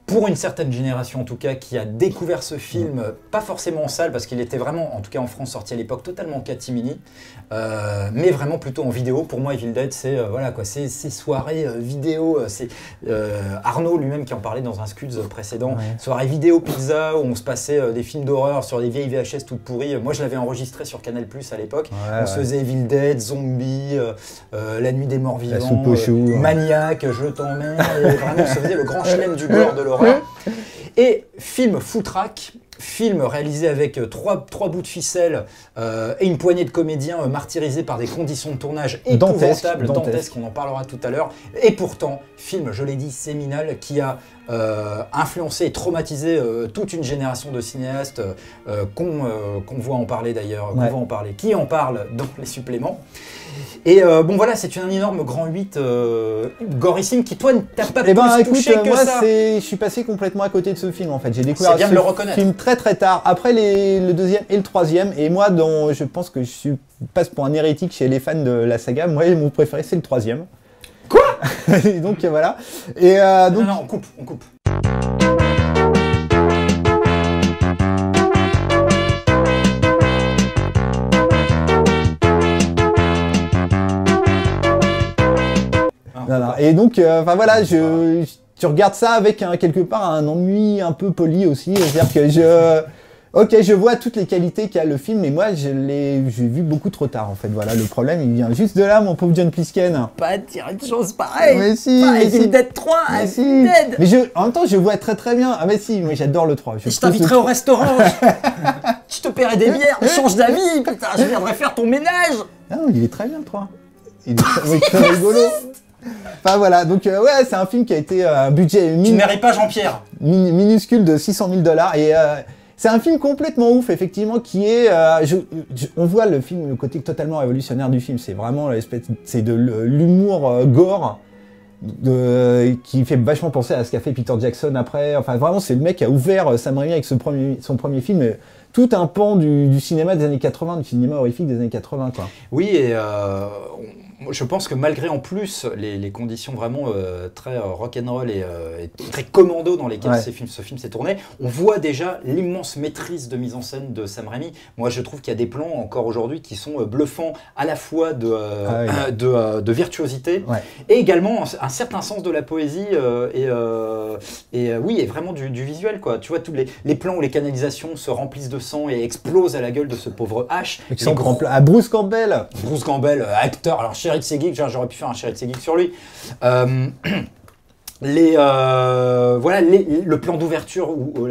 pour une certaine génération en tout cas, qui a découvert ce film, pas forcément en salle, parce qu'il était vraiment, en tout cas en France, sorti à l'époque totalement en catimini, mais vraiment plutôt en vidéo. Pour moi, Evil Dead, c'est voilà quoi, ces soirées vidéo, c'est Arnaud lui-même qui en parlait dans un Scuds précédent, soirée vidéo pizza où on se passait des films d'horreur sur des vieilles VHS toutes pourries. Moi, je l'avais enregistré sur Canal+ à l'époque. On se faisait Evil Dead, Zombie, La Nuit des Morts Vivants, Maniac, Je t'emmène. Vraiment, on se faisait le grand chelem du gore de l'horreur. Et film foutraque, film réalisé avec trois bouts de ficelle et une poignée de comédiens martyrisés par des conditions de tournage épouvantables, dantesques, on en parlera tout à l'heure. Et pourtant, film, je l'ai dit, séminal, qui a influencé et traumatisé toute une génération de cinéastes qu'on voit en parler d'ailleurs, qui en parle dans les suppléments. Et bon voilà, c'est un énorme grand 8 gorissime qui toi t'as pas plus touché que moi, ça. Je suis passé complètement à côté de ce film en fait. J'ai découvert ce film très très tard, après le deuxième et le troisième. Et moi, je pense que passe pour un hérétique chez les fans de la saga. Moi, mon préféré c'est le troisième. Quoi? Et donc voilà. Et donc... Non, on coupe. Voilà. Et donc, voilà, tu regardes ça avec quelque part un ennui un peu poli aussi. C'est-à-dire que je vois toutes les qualités qu'a le film, mais moi, j'ai vu beaucoup trop tard, en fait. Voilà, le problème, il vient juste de là, mon pauvre John Plisken. Pas dire une chose pareille. Mais si, Evil Dead 3, Evil Dead. Mais en même temps, je vois très très bien. Ah mais si, moi j'adore le 3. Je t'inviterai au restaurant. Je te paierai des bières, on change d'avis. Putain, je viendrai faire ton ménage. Non, il est très bien le 3. Il est très rigolo. Enfin voilà, donc c'est un film qui a été un budget Tu ne mérites pas Jean-Pierre minuscule de $600 000 et c'est un film complètement ouf effectivement qui est on voit le film, le côté totalement révolutionnaire du film, c'est vraiment c'est de l'humour gore qui fait vachement penser à ce qu'a fait Peter Jackson après. Enfin, vraiment, c'est le mec qui a ouvert Sam Raimi avec son premier film. Tout un pan du cinéma des années 80, du cinéma horrifique des années 80, quoi. Oui, et je pense que malgré en plus les conditions vraiment très rock'n'roll et très commando dans lesquelles ce film s'est tourné, on voit déjà l'immense maîtrise de mise en scène de Sam Raimi. Moi, je trouve qu'il y a des plans encore aujourd'hui qui sont bluffants à la fois de virtuosité et également un certain sens de la poésie et vraiment du visuel, quoi. Tu vois, tous les plans où les canalisations se remplissent de sang et explosent à la gueule de ce pauvre H. À Bruce Campbell. Bruce Campbell, acteur. Alors, Sherry Tsegeek, j'aurais pu faire un Sherry Tsegeek sur lui. Le plan d'ouverture ou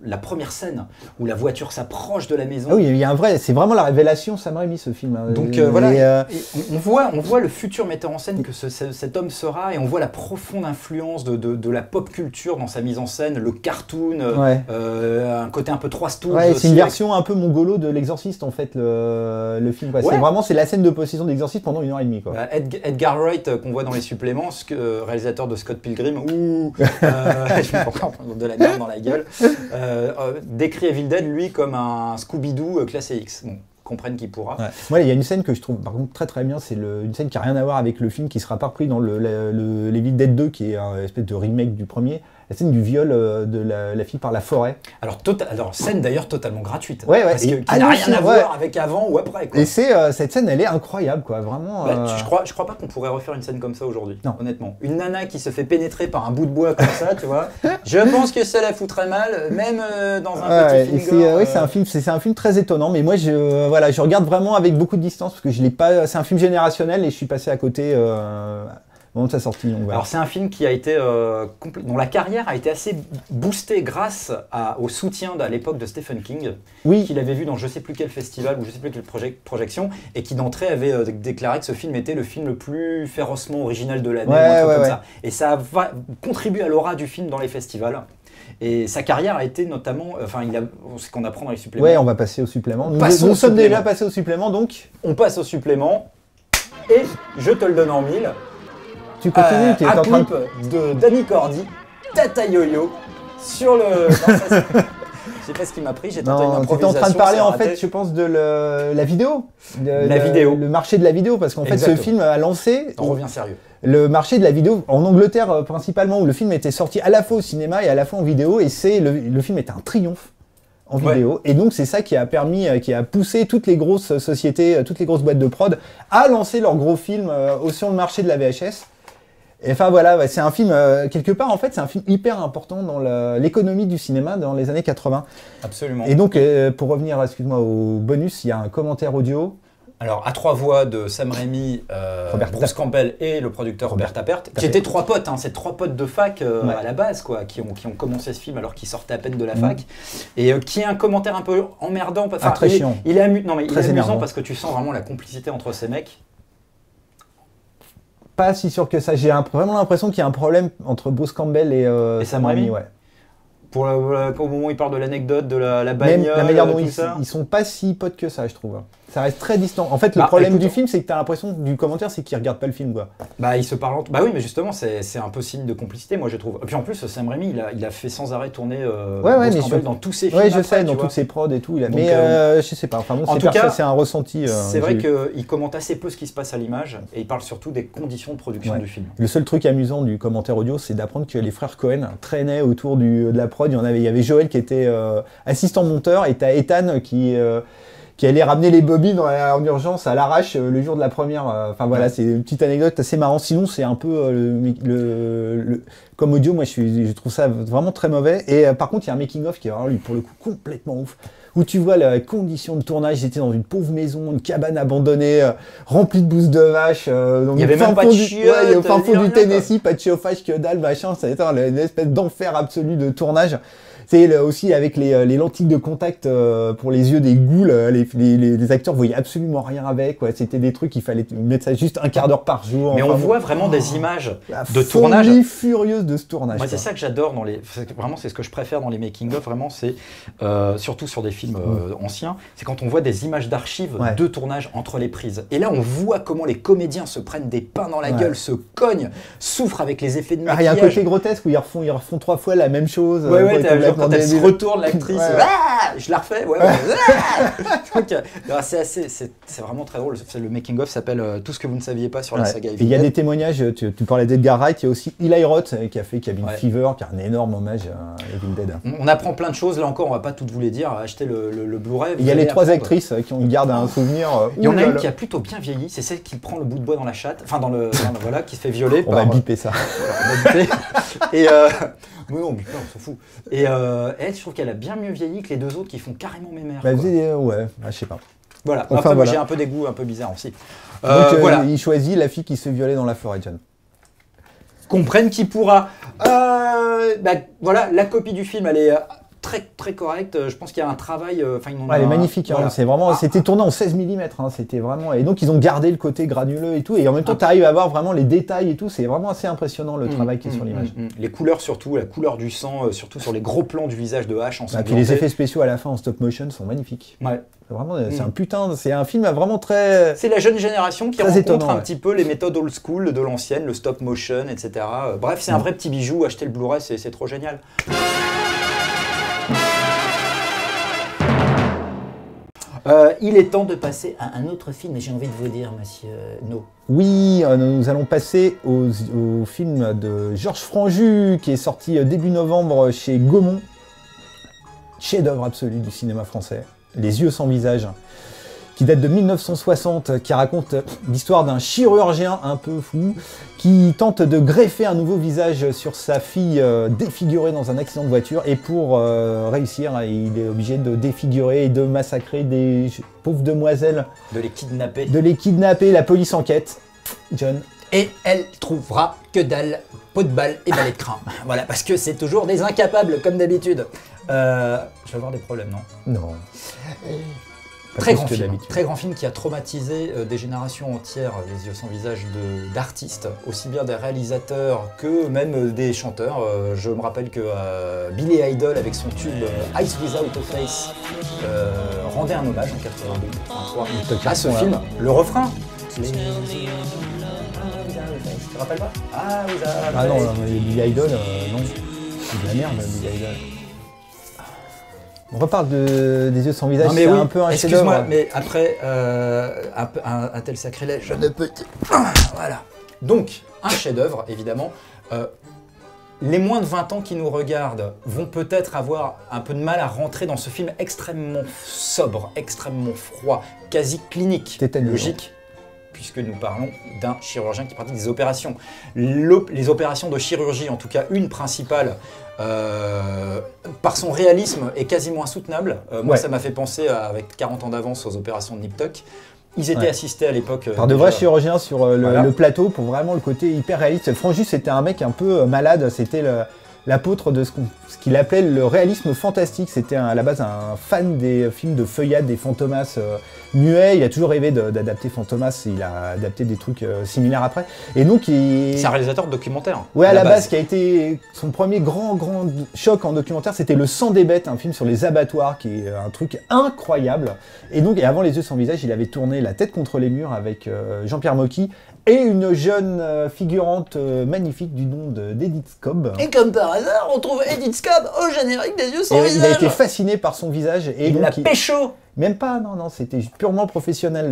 la première scène où la voiture s'approche de la maison. Ah oui, il y a c'est vraiment la révélation Sam Raimi, ce film. Donc on voit le futur metteur en scène que cet homme sera, et on voit la profonde influence de la pop culture dans sa mise en scène, le cartoon, un côté un peu trois Stooges. Ouais, c'est une version un peu mongolo de l'Exorciste en fait, le film. Quoi. C'est la scène de possession de l'Exorciste pendant 1h30. Quoi. Edgar Wright qu'on voit dans les suppléments, réalisateur de Scott Pilgrim. Je me prends de la merde dans la gueule. Décrit Evil Dead, lui, comme un Scooby-Doo classé X. Bon, comprenne qui pourra. Moi, il y a une scène que je trouve par contre très très bien, c'est une scène qui n'a rien à voir avec le film, qui sera pas repris dans l'Evil Dead 2, qui est un espèce de remake du premier. La scène du viol de la fille par la forêt. Alors scène d'ailleurs totalement gratuite. Parce qu'il n'a rien à voir avec avant ou après. Quoi. Et cette scène, elle est incroyable, quoi. Vraiment. Je crois pas qu'on pourrait refaire une scène comme ça aujourd'hui. Honnêtement. Une nana qui se fait pénétrer par un bout de bois comme ça, tu vois. Je pense que ça la foutrait mal, même dans un petit film. C'est un film très étonnant, mais moi, je regarde vraiment avec beaucoup de distance parce que je l'ai pas. C'est un film générationnel et je suis passé à côté. De sa sortie. Donc, voilà. Alors c'est un film qui a été dont la carrière a été assez boostée grâce au soutien à l'époque de Stephen King, qu'il avait vu dans je sais plus quel festival ou je sais plus quelle projection, et qui d'entrée avait déclaré que ce film était le film le plus férocement original de l'année, comme ça. Et ça a contribué à l'aura du film dans les festivals. Et sa carrière a été notamment, c'est ce qu'on apprend dans les suppléments. Ouais, on va passer au supplément. Nous sommes déjà passés au supplément, donc. On passe au supplément et je te le donne en mille. Tu continues, tu es en train clip de Danny Cordy, Tata Yo-Yo, sur le... Je sais pas ce qui m'a pris, j'ai tenté une improvisation. Tu es en train de parler en fait, je pense, de la vidéo. Le marché de la vidéo, parce qu'en fait ce film a lancé... On revient sérieux. Le marché de la vidéo en Angleterre principalement, où le film était sorti à la fois au cinéma et à la fois en vidéo, et le film est un triomphe en vidéo, et donc c'est ça qui a poussé toutes les grosses sociétés, toutes les grosses boîtes de prod à lancer leurs gros films sur le marché de la VHS. Et enfin voilà, c'est un film, quelque part en fait, c'est un film hyper important dans l'économie du cinéma dans les années 80. Absolument. Et donc, pour revenir, excuse-moi, au bonus, il y a un commentaire audio. Alors, à trois voix de Sam Raimi, Bruce Campbell et le producteur Robert Tappert, qui étaient trois potes, c'est trois potes de fac à la base, quoi, qui ont commencé ce film alors qu'ils sortaient à peine de la fac, et qui est un commentaire un peu emmerdant. Très chiant. Il est amusant parce que tu sens vraiment la complicité entre ces mecs. Pas si sûr que ça. J'ai vraiment l'impression qu'il y a un problème entre Bruce Campbell et Sam Raimi. Au moment où il parle de l'anecdote, de la bagnole, la manière dont ils sont pas si potes que ça, je trouve. Ça reste très distant. En fait, le problème du film, c'est que tu as l'impression du commentaire, c'est qu'ils regardent pas le film, quoi. Ils se parlent. Bah oui, mais justement, c'est un peu signe de complicité, moi, je trouve. Et puis en plus, Sam Raimi, il a fait sans arrêt tourner Bruce Campbell dans tous ses films. Oui, je sais, dans toutes ses prods et tout. Mais je sais pas. Enfin bon, en tout cas, c'est un ressenti. C'est vrai qu'il commente assez peu ce qui se passe à l'image, et il parle surtout des conditions de production du film. Le seul truc amusant du commentaire audio, c'est d'apprendre que les frères Cohen traînaient autour de la prod. Il y avait Joel qui était assistant monteur, et t'as Ethan qui allait ramener les bobines en urgence à l'arrache le jour de la première. Enfin voilà, c'est une petite anecdote assez marrante. Sinon, c'est un peu comme audio, moi je trouve ça vraiment très mauvais. Et par contre, il y a un making-of qui est vraiment, lui, pour le coup, complètement ouf. Où tu vois les conditions de tournage, j'étais dans une pauvre maison, une cabane abandonnée, remplie de bousses de vache. Il y avait même pas de chiottes. Au fin fond du Tennessee, pas de chauffage, que dalle, machin. Ça a été une espèce d'enfer absolu de tournage. C'est aussi avec les lentilles de contact pour les yeux des ghouls, les acteurs voyaient absolument rien avec. Ouais. C'était des trucs, il fallait mettre ça juste un quart d'heure par jour. Mais enfin, on voit vraiment des images la de tournage. folie furieuse de ce tournage. Moi, quoi. c'est ça que j'adore dans les. Vraiment, c'est ce que je préfère dans les making-of. Vraiment, c'est surtout sur des films anciens. C'est quand on voit des images d'archives de tournage entre les prises. Et là, on voit comment les comédiens se prennent des pains dans la gueule, se cognent, souffrent avec les effets de maquillage. Il y a un côté grotesque où ils refont 3 fois la même chose. Ouais, quand elle se retourne, l'actrice, je la refais. C'est vraiment très drôle. Le making-of s'appelle Tout ce que vous ne saviez pas sur la saga Evil Dead. Il y a des témoignages, tu parlais d'Edgar Wright, il y a aussi Eli Roth qui a fait Cabin Fever, qui est un énorme hommage à Evil Dead. On apprend plein de choses, là encore, on va pas toutes vous les dire. Achetez le Blu-ray. Il y a les 3 actrices qui ont gardé un souvenir. Il y en a une qui a plutôt bien vieilli, c'est celle qui prend le bout de bois dans la chatte, enfin voilà, qui se fait violer. On va biper ça. On va biper. Et mais non, putain, on s'en fout. Et elle, je trouve qu'elle a bien mieux vieilli que les 2 autres qui font carrément mes mères. Je sais pas. Voilà. Enfin, moi, j'ai un peu des goûts un peu bizarres aussi. Donc voilà. Il choisit la fille qui se fait violer dans la forêt, John. Comprenne qui pourra. Voilà, la copie du film, elle est très très correcte. Je pense qu'il y a un travail. Elle est magnifique. Voilà. C'est vraiment. C'était tourné en 16 mm. C'était vraiment. Et donc ils ont gardé le côté granuleux et tout. Et en même temps, tu arrives à voir vraiment les détails et tout. C'est vraiment assez impressionnant le travail qui est sur l'image. Les couleurs surtout, la couleur du sang, surtout sur les gros plans du visage de H ensanglanté. Et puis les effets spéciaux à la fin en stop motion sont magnifiques. Ouais. Vraiment, c'est un film vraiment très. C'est la jeune génération qui rencontre étonnant, un petit peu les méthodes old school de l'ancienne, le stop motion, etc. Bref, c'est un vrai petit bijou. Acheter le Blu-ray, c'est trop génial. Il est temps de passer à un autre film, et j'ai envie de vous dire, monsieur No. Oui, nous allons passer au film de Georges Franju, qui est sorti début novembre chez Gaumont. Chef-d'œuvre absolu du cinéma français. Les yeux sans visage, qui date de 1960, qui raconte l'histoire d'un chirurgien un peu fou qui tente de greffer un nouveau visage sur sa fille défigurée dans un accident de voiture. Et pour réussir, il est obligé de défigurer et de massacrer des pauvres demoiselles. De les kidnapper. De les kidnapper, la police enquête. John. Et elle trouvera que dalle, pot de balle et balai de crin. Voilà, parce que c'est toujours des incapables, comme d'habitude. Je vais avoir des problèmes, non? Non. Très grand film qui a traumatisé des générations entières, Les yeux sans visage d'artistes, aussi bien des réalisateurs que même des chanteurs. Je me rappelle que Billy Idol, avec son tube Eyes Without a Face, rendait un hommage en 82-83 à ce film. Le refrain. Tu te rappelles pas? Ah non, Billy Idol, non. C'est de la merde, Billy Idol. On reparle des yeux sans visage, c'est un peu un chef-d'œuvre. Excuse-moi, mais après, un tel sacrilège, je ne peux... Voilà. Donc, un chef-d'œuvre, évidemment. Les moins de 20 ans qui nous regardent vont peut-être avoir un peu de mal à rentrer dans ce film extrêmement sobre, extrêmement froid, quasi clinique, logique, puisque nous parlons d'un chirurgien qui pratique des opérations. Les opérations de chirurgie, en tout cas une principale, par son réalisme est quasiment insoutenable. Moi, ça m'a fait penser, avec 40 ans d'avance, aux opérations de Nip Tuck. Ils étaient assistés à l'époque par de vrais chirurgiens sur le plateau pour vraiment le côté hyper réaliste. Franju, c'était un mec un peu malade, c'était l'apôtre de ce qu'il appelait le réalisme fantastique. C'était à la base un fan des films de feuillade des Fantomas muets. Il a toujours rêvé d'adapter Fantomas, il a adapté des trucs similaires après. Et donc c'est un réalisateur de documentaire. Ouais, à la base, qui a été son premier grand choc en documentaire, c'était Le sang des bêtes, un film sur les abattoirs, qui est un truc incroyable. Et donc, avant Les yeux sans visage, il avait tourné La tête contre les murs avec Jean-Pierre Mocky et une jeune figurante magnifique du nom d'Edith Scobb. Et comme par hasard, on trouve Edith Scobb au générique des yeux sans visage. Il a été fasciné par son visage. Et il l'a pécho. Même pas, non, c'était purement professionnel.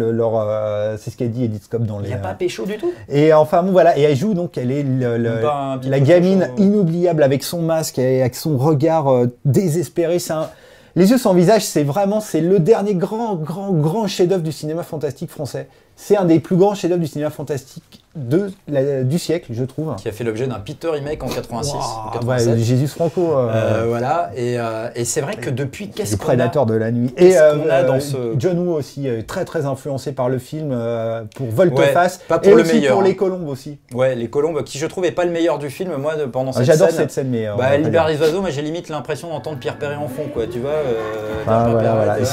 C'est ce qu'a dit Edith Scobb dans les... Il n'y a pas pécho du tout. Et enfin, bon, voilà, et elle joue, donc elle est la gamine inoubliable avec son masque, et avec son regard désespéré. Les yeux sans visage, c'est le dernier grand chef-d'œuvre du cinéma fantastique français. C'est un des plus grands chefs-d'œuvre du cinéma fantastique du siècle, je trouve. Qui a fait l'objet d'un Peter remake en 86, Wow, 87. ouais, Jésus Franco. Voilà, et c'est vrai que depuis, qu'est-ce Le qu'on a Prédateur de la nuit. Qu'est-ce qu'on a dans ce... John Woo aussi, très très influencé par le film pour Volte-Face. pas pour et le aussi meilleur, pour hein. Les Colombes aussi. Ouais, les Colombes, qui je trouve est pas le meilleur du film, moi, pendant cette J'adore scène. cette scène, mais... Libère les oiseaux, mais j'ai limite l'impression d'entendre Pierre Perret en fond, quoi, tu vois. Enfin, Pierre voilà. Perret,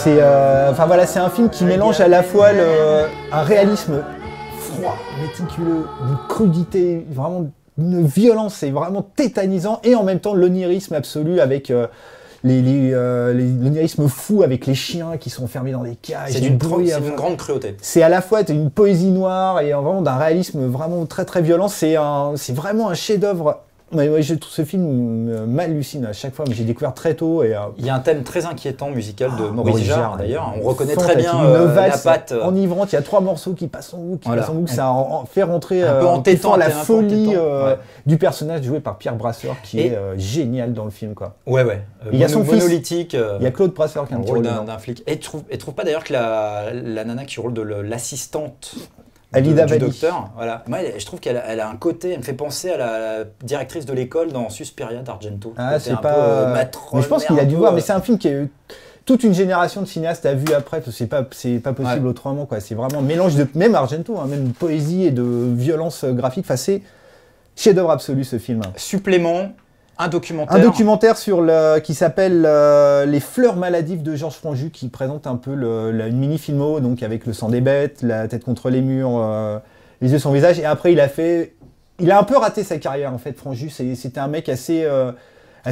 C'est un film qui mélange à la fois un réalisme froid, méticuleux, une crudité, vraiment une violence, c'est vraiment tétanisant, et en même temps l'onirisme absolu avec l'onirisme fou avec les chiens qui sont enfermés dans des cages. c'est d'une grande cruauté. C'est à la fois une poésie noire et vraiment d'un réalisme vraiment très très violent. C'est vraiment un chef-d'œuvre. Ouais, je trouve ce film m'hallucine à chaque fois, mais j'ai découvert très tôt. Il y a un thème très inquiétant musical de Maurice Jarre, d'ailleurs. On reconnaît très fantastique. bien Une la valse patte. enivrante. Il y a 3 morceaux qui passent en boucle, ça fait rentrer un peu entêtant, la un peu folie entêtant. du personnage joué par Pierre Brasseur, qui est génial dans le film, quoi. Ouais. Il y a son fils. Monolithique. Il y a Claude Brasseur qui a un le petit rôle rôle d'un flic. Et tu trouves pas d'ailleurs que la nana qui rôle de l'assistante Alida du Valli. docteur, voilà. Moi, je trouve qu'elle a un côté, elle me fait penser à la directrice de l'école dans Suspiria d'Argento. Ah, C'est c'est un pas. peu matrone, Mais je pense qu'il a dû voir, mais c'est un film qui est. Toute une génération de cinéastes a vu après, parce que c'est pas possible autrement, quoi. C'est vraiment un mélange de. Même Argento, hein, même de poésie et de violence graphique. Enfin, c'est chef-d'œuvre absolu, ce film. Supplément. Un documentaire. Un documentaire qui s'appelle Les fleurs maladives de Georges Franju, qui présente un peu une mini-filmo, donc avec le sang des bêtes, la tête contre les murs, les yeux sur son visage. Et après, il a un peu raté sa carrière, en fait, Franju. C'était un mec assez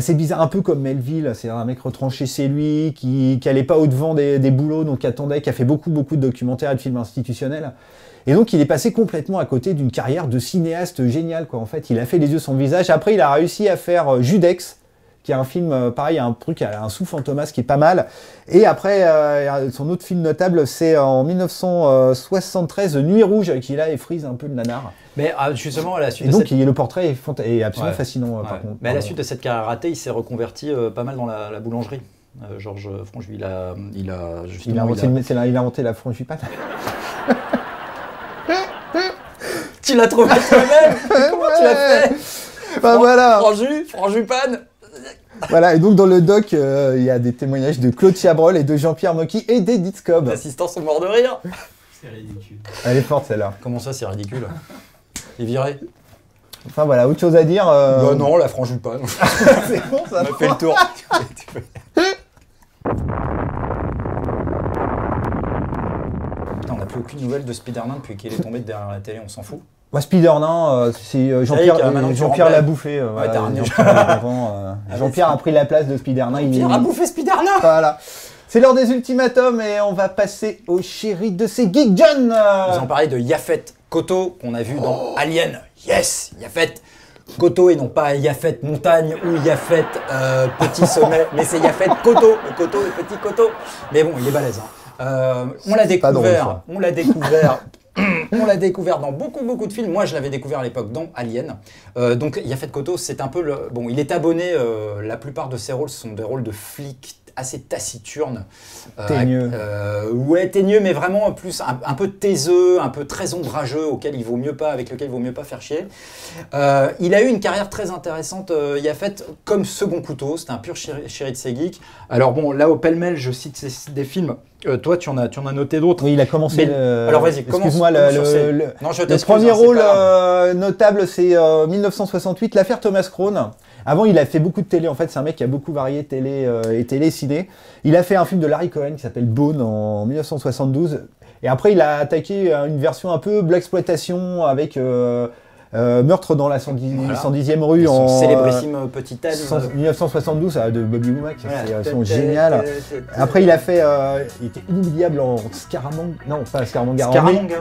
bizarre, un peu comme Melville. C'est un mec retranché chez lui, qui allait pas au-devant des boulots, donc qui attendait, qui a fait beaucoup de documentaires et de films institutionnels. Et donc, il est passé complètement à côté d'une carrière de cinéaste génial, quoi. En fait, il a fait Les yeux sur son visage. Après, il a réussi à faire Judex, qui est un film, pareil, un sous-fantomas qui est pas mal. Et après, son autre film notable, c'est en 1973, Nuit rouge, qui là effrise un peu le nanar. Mais justement, à la suite et donc, le portrait est absolument Ouais. fascinant, par contre. Mais à la suite de cette carrière ratée, il s'est reconverti pas mal dans la boulangerie. Georges Franju, il a inventé la frangipane. Tu l'as trouvé toi-même. Comment tu l'as fait? Bah voilà. Franjupane. Voilà, et donc dans le doc, il y a des témoignages de Claude Chabrol et de Jean-Pierre Mocky et d'Edith Scobb. Les assistants sont morts de rire. C'est ridicule. Elle est forte, celle-là. Comment ça, c'est ridicule? Il est viré. Enfin voilà, autre chose à dire Bah non, la Franjupane. C'est bon, ça. On a fait le tour. Putain, on n'a plus aucune nouvelle de Spider-Man depuis qu'il est tombé derrière la télé, on s'en fout. Bah, Spider-Man, c'est Jean-Pierre l'a bouffé. Voilà, t'as ramené. Jean-Pierre a pris la place de Spider-Man. Pierre a bouffé Spider-Man. Voilà. C'est l'heure des ultimatums et on va passer au chéri de ces geeks John. Nous allons parler de Yaphet Kotto qu'on a vu dans Alien. Yes, Yaphet Kotto et non pas Yaphet Montagne ou Yaphet Petit Sommet, mais c'est Yaphet Kotto, le Kotto, le petit Kotto. Mais bon, il est balèze. On l'a découvert, on l'a découvert dans beaucoup de films. Moi, je l'avais découvert à l'époque dans Alien. Donc, Yaphet Kotto, c'est un peu le... Bon, il est abonné, la plupart de ses rôles sont des rôles de flics assez taciturnes. Teigneux. Ouais, teigneux, mais vraiment plus un peu taiseux, un peu très ombrageux, avec lequel il vaut mieux pas faire chier. Il a eu une carrière très intéressante, Yaphet, comme second couteau. C'était un pur chéri de ses geeks. Alors bon, là, au pêle-mêle, je cite des films. Toi, tu en as noté d'autres. Oui, il a commencé. Alors vas-y, excuse-moi, le premier rôle notable, c'est 1968, l'affaire Thomas Crown. Avant, il a fait beaucoup de télé. En fait, c'est un mec qui a beaucoup varié télé et télé-ciné. Il a fait un film de Larry Cohen qui s'appelle Bone en 1972. Et après, il a attaqué une version un peu blaxploitation avec Meurtre dans la 110e rue son en célébrissime Petit Anne 1972 de Bobby Womack. C'est génial. Après, il a fait, il était inoubliable en Scaramanga. Non, pas Scaramanga.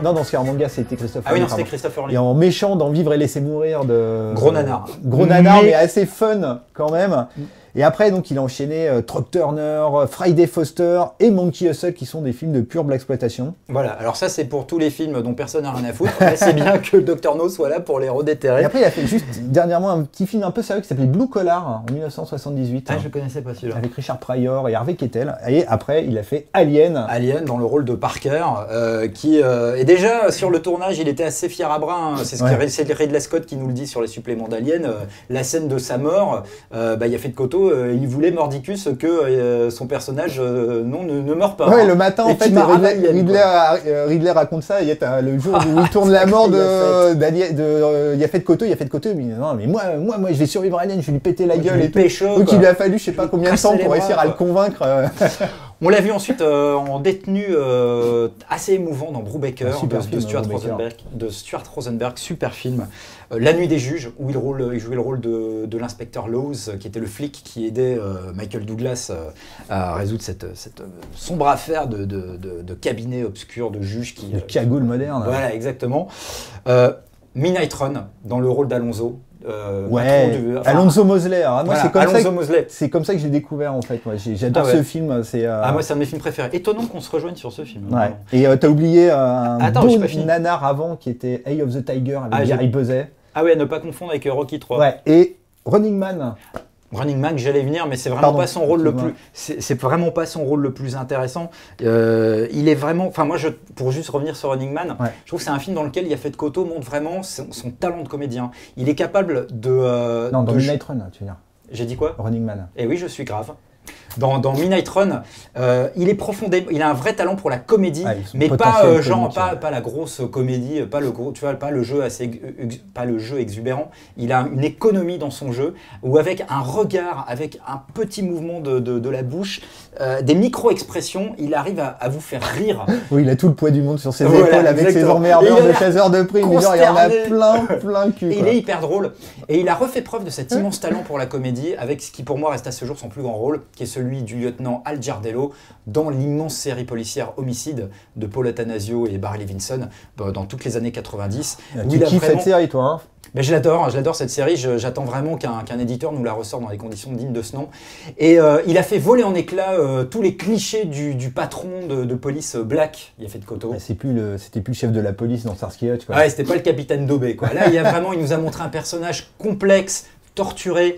Non, dans Scaramanga, c'était Christophe. Ah oui, non, c'était Christopher Lee. Et en méchant dans Vivre et laisser mourir de. Gros nanar. Gros nanar, mais assez fun quand même. Et après, donc, il a enchaîné Truck Turner, Friday Foster et Monkey Hustle, qui sont des films de pure blaxploitation. Voilà, alors ça c'est pour tous les films dont personne n'a rien à foutre. Mais c'est bien que le Dr No soit là pour les redéterrer. Et après, il a fait juste dernièrement un petit film un peu sérieux qui s'appelait Blue Collar en 1978. Ah, je connaissais pas celui-là. Avec Richard Pryor et Harvey Keitel. Et après, il a fait Alien. Alien dans le rôle de Parker, qui est déjà sur le tournage, il était assez fier à bras. Hein. C'est c'est Ridley Scott qui nous le dit sur les suppléments d'Alien. La scène de sa mort, il a fait de Coto, il voulait Mordicus que son personnage ne meurt pas. Ouais, hein. le matin, en fait, Ridley raconte ça. Il y a le jour où il tourne la mort il a fait de Coto, mais non, mais moi, je vais survivre à Alien, je vais lui péter la gueule et tout. Donc il lui a fallu, je sais pas combien de temps pour réussir à le convaincre. On l'a vu ensuite en détenu assez émouvant dans Brubaker de Stuart Rosenberg, super film. La nuit des juges, où il jouait le rôle de l'inspecteur Laws, qui était le flic qui aidait Michael Douglas à résoudre cette sombre affaire de cabinet obscur de juges qui... De cagoule moderne. Voilà, exactement. Midnight Run, dans le rôle d'Alonso. Alonso Mosley. Alors, moi, voilà, c'est comme ça que j'ai découvert en fait. J'adore ce film. Moi, c'est un de mes films préférés. Étonnant qu'on se rejoigne sur ce film. Ouais. Et t'as oublié un beau nanar avant qui était Eye of the Tiger avec Gary Busey. Ah ouais, à ne pas confondre avec Rocky 3. Ouais. Et Running Man. Running Man, j'allais venir, mais c'est vraiment pas son rôle le plus. C'est vraiment pas son rôle le plus intéressant. Il est vraiment. Enfin, moi, pour juste revenir sur Running Man, je trouve que c'est un film dans lequel Yaphet Kotto montre vraiment son talent de comédien. Il est capable de. Non, dans Midnight Run, tu veux dire. J'ai dit quoi? Running Man. Eh oui, je suis grave. Dans Midnight Run, il est profondément, il a un vrai talent pour la comédie, mais pas pas la grosse comédie, pas le gros, tu vois, pas le jeu exubérant. Il a une économie dans son jeu, où avec un regard, avec un petit mouvement de la bouche, des micro-expressions, il arrive à vous faire rire. Oui, il a tout le poids du monde sur ses épaules avec ses emmerdeurs de chasseurs de primes. Il y en a plein le cul. Il est hyper drôle, et il a refait preuve de cet immense talent pour la comédie, avec ce qui pour moi reste à ce jour son plus grand rôle, qui est celui du lieutenant Al Giardello dans l'immense série policière Homicide de Paul Attanasio et Barry Levinson dans toutes les années 90. Tu kiffes cette série, toi, hein? Mais je l'adore cette série, j'attends vraiment qu'un éditeur nous la ressorte dans des conditions dignes de ce nom. Et il a fait voler en éclats tous les clichés du patron de police black, Yaphet Kotto. C'était plus le chef de la police dans Starsky Hutch, quoi. Ouais, c'était pas le capitaine Dobé, quoi. Là, il nous a montré un personnage complexe, torturé,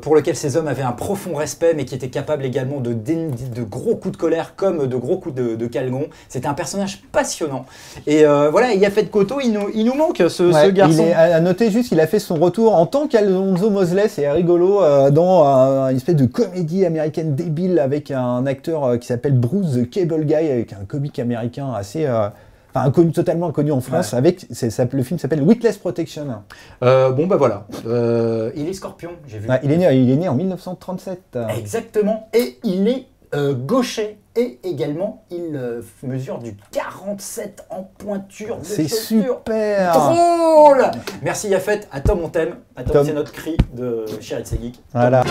pour lequel ces hommes avaient un profond respect, mais qui était capable également de gros coups de colère comme de gros coups de calgon. C'était un personnage passionnant. Et voilà, Yaphet Kotto, il nous manque ce garçon. À noter juste qu'il a fait son retour en tant qu'Alonso Mosley, c'est rigolo, dans une espèce de comédie américaine débile avec un acteur qui s'appelle Bruce the Cable Guy, avec un comique américain assez... totalement inconnu en France, le film s'appelle Witness Protection. Voilà. Il est Scorpion, j'ai vu. Il est né en 1937. Exactement, et il est gaucher, et également il mesure du 47 en pointure de C'est chaussure. Super Drôle. Merci Yaphet, à Tom on t'aime. À Tom, c'est notre cri de Chéri de ses geeks. Voilà.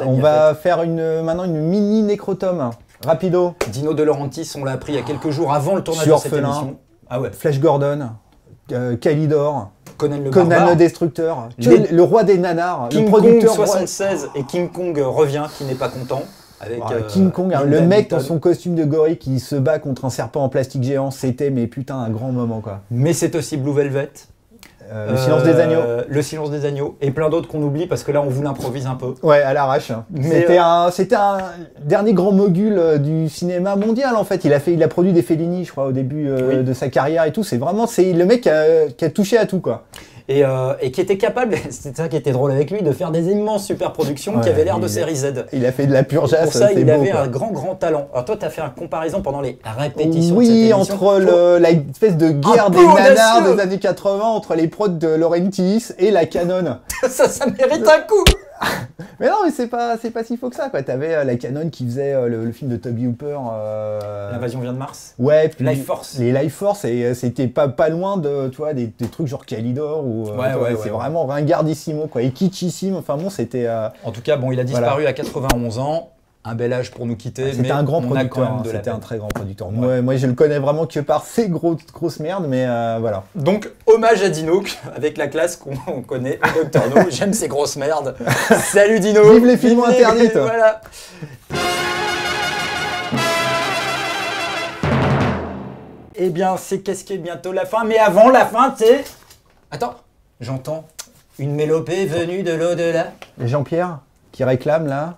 On va faire maintenant une mini nécrotome. Rapido. Dino De Laurentiis, on l'a appris il y a quelques jours avant le tournage de cette émission. Ah ouais. Flash Gordon, Kalidor, Conan le Destructeur, le roi des nanars, King le producteur Kong 76 et King Kong revient qui n'est pas content. Avec King Kong, le mec dans son costume de gorille qui se bat contre un serpent en plastique géant, c'était mais putain un grand moment quoi. Mais c'est aussi Blue Velvet. Le silence des agneaux. Le silence des agneaux. Et plein d'autres qu'on oublie parce que là on vous l'improvise un peu. Ouais, à l'arrache. C'était un dernier grand mogul du cinéma mondial en fait. Il a produit des Fellini, je crois, au début de sa carrière et tout. C'est le mec qui a touché à tout quoi. Et qui était capable, c'était ça qui était drôle avec lui, de faire des immenses super productions qui avaient l'air de série Z. Il a fait de la pure jazz. Pour ça, il avait un grand talent. Alors toi, tu as fait une comparaison pendant les répétitions de cette émission. Entre la espèce de guerre des nanars des années 80 entre les prods de Laurentiis et la Canon. ça mérite un coup. Mais non, mais c'est pas si faux que ça quoi. T'avais la Canon qui faisait le film de Toby Hooper. L'invasion vient de Mars. Ouais. Puis Life Force. Les Life Force et c'était pas loin de, tu vois, des trucs genre Kalidor ou. C'est vraiment ringardissimo quoi. Et kitschissime. Enfin bon, c'était. En tout cas, bon, il a disparu à 91 ans. un bel âge pour nous quitter. C'était un grand producteur, c'était un très grand producteur. Moi, je le connais vraiment que par ses grosses merdes, mais voilà. Donc, hommage à Dino, avec la classe qu'on connaît au Dr No. J'aime ces grosses merdes. Salut Dino. Vive les films interdits. Voilà. Eh bien, c'est qu'est-ce qui est bientôt la fin, mais avant la fin, c'est... Attends, j'entends une mélopée venue de l'au-delà. Jean-Pierre, qui réclame là.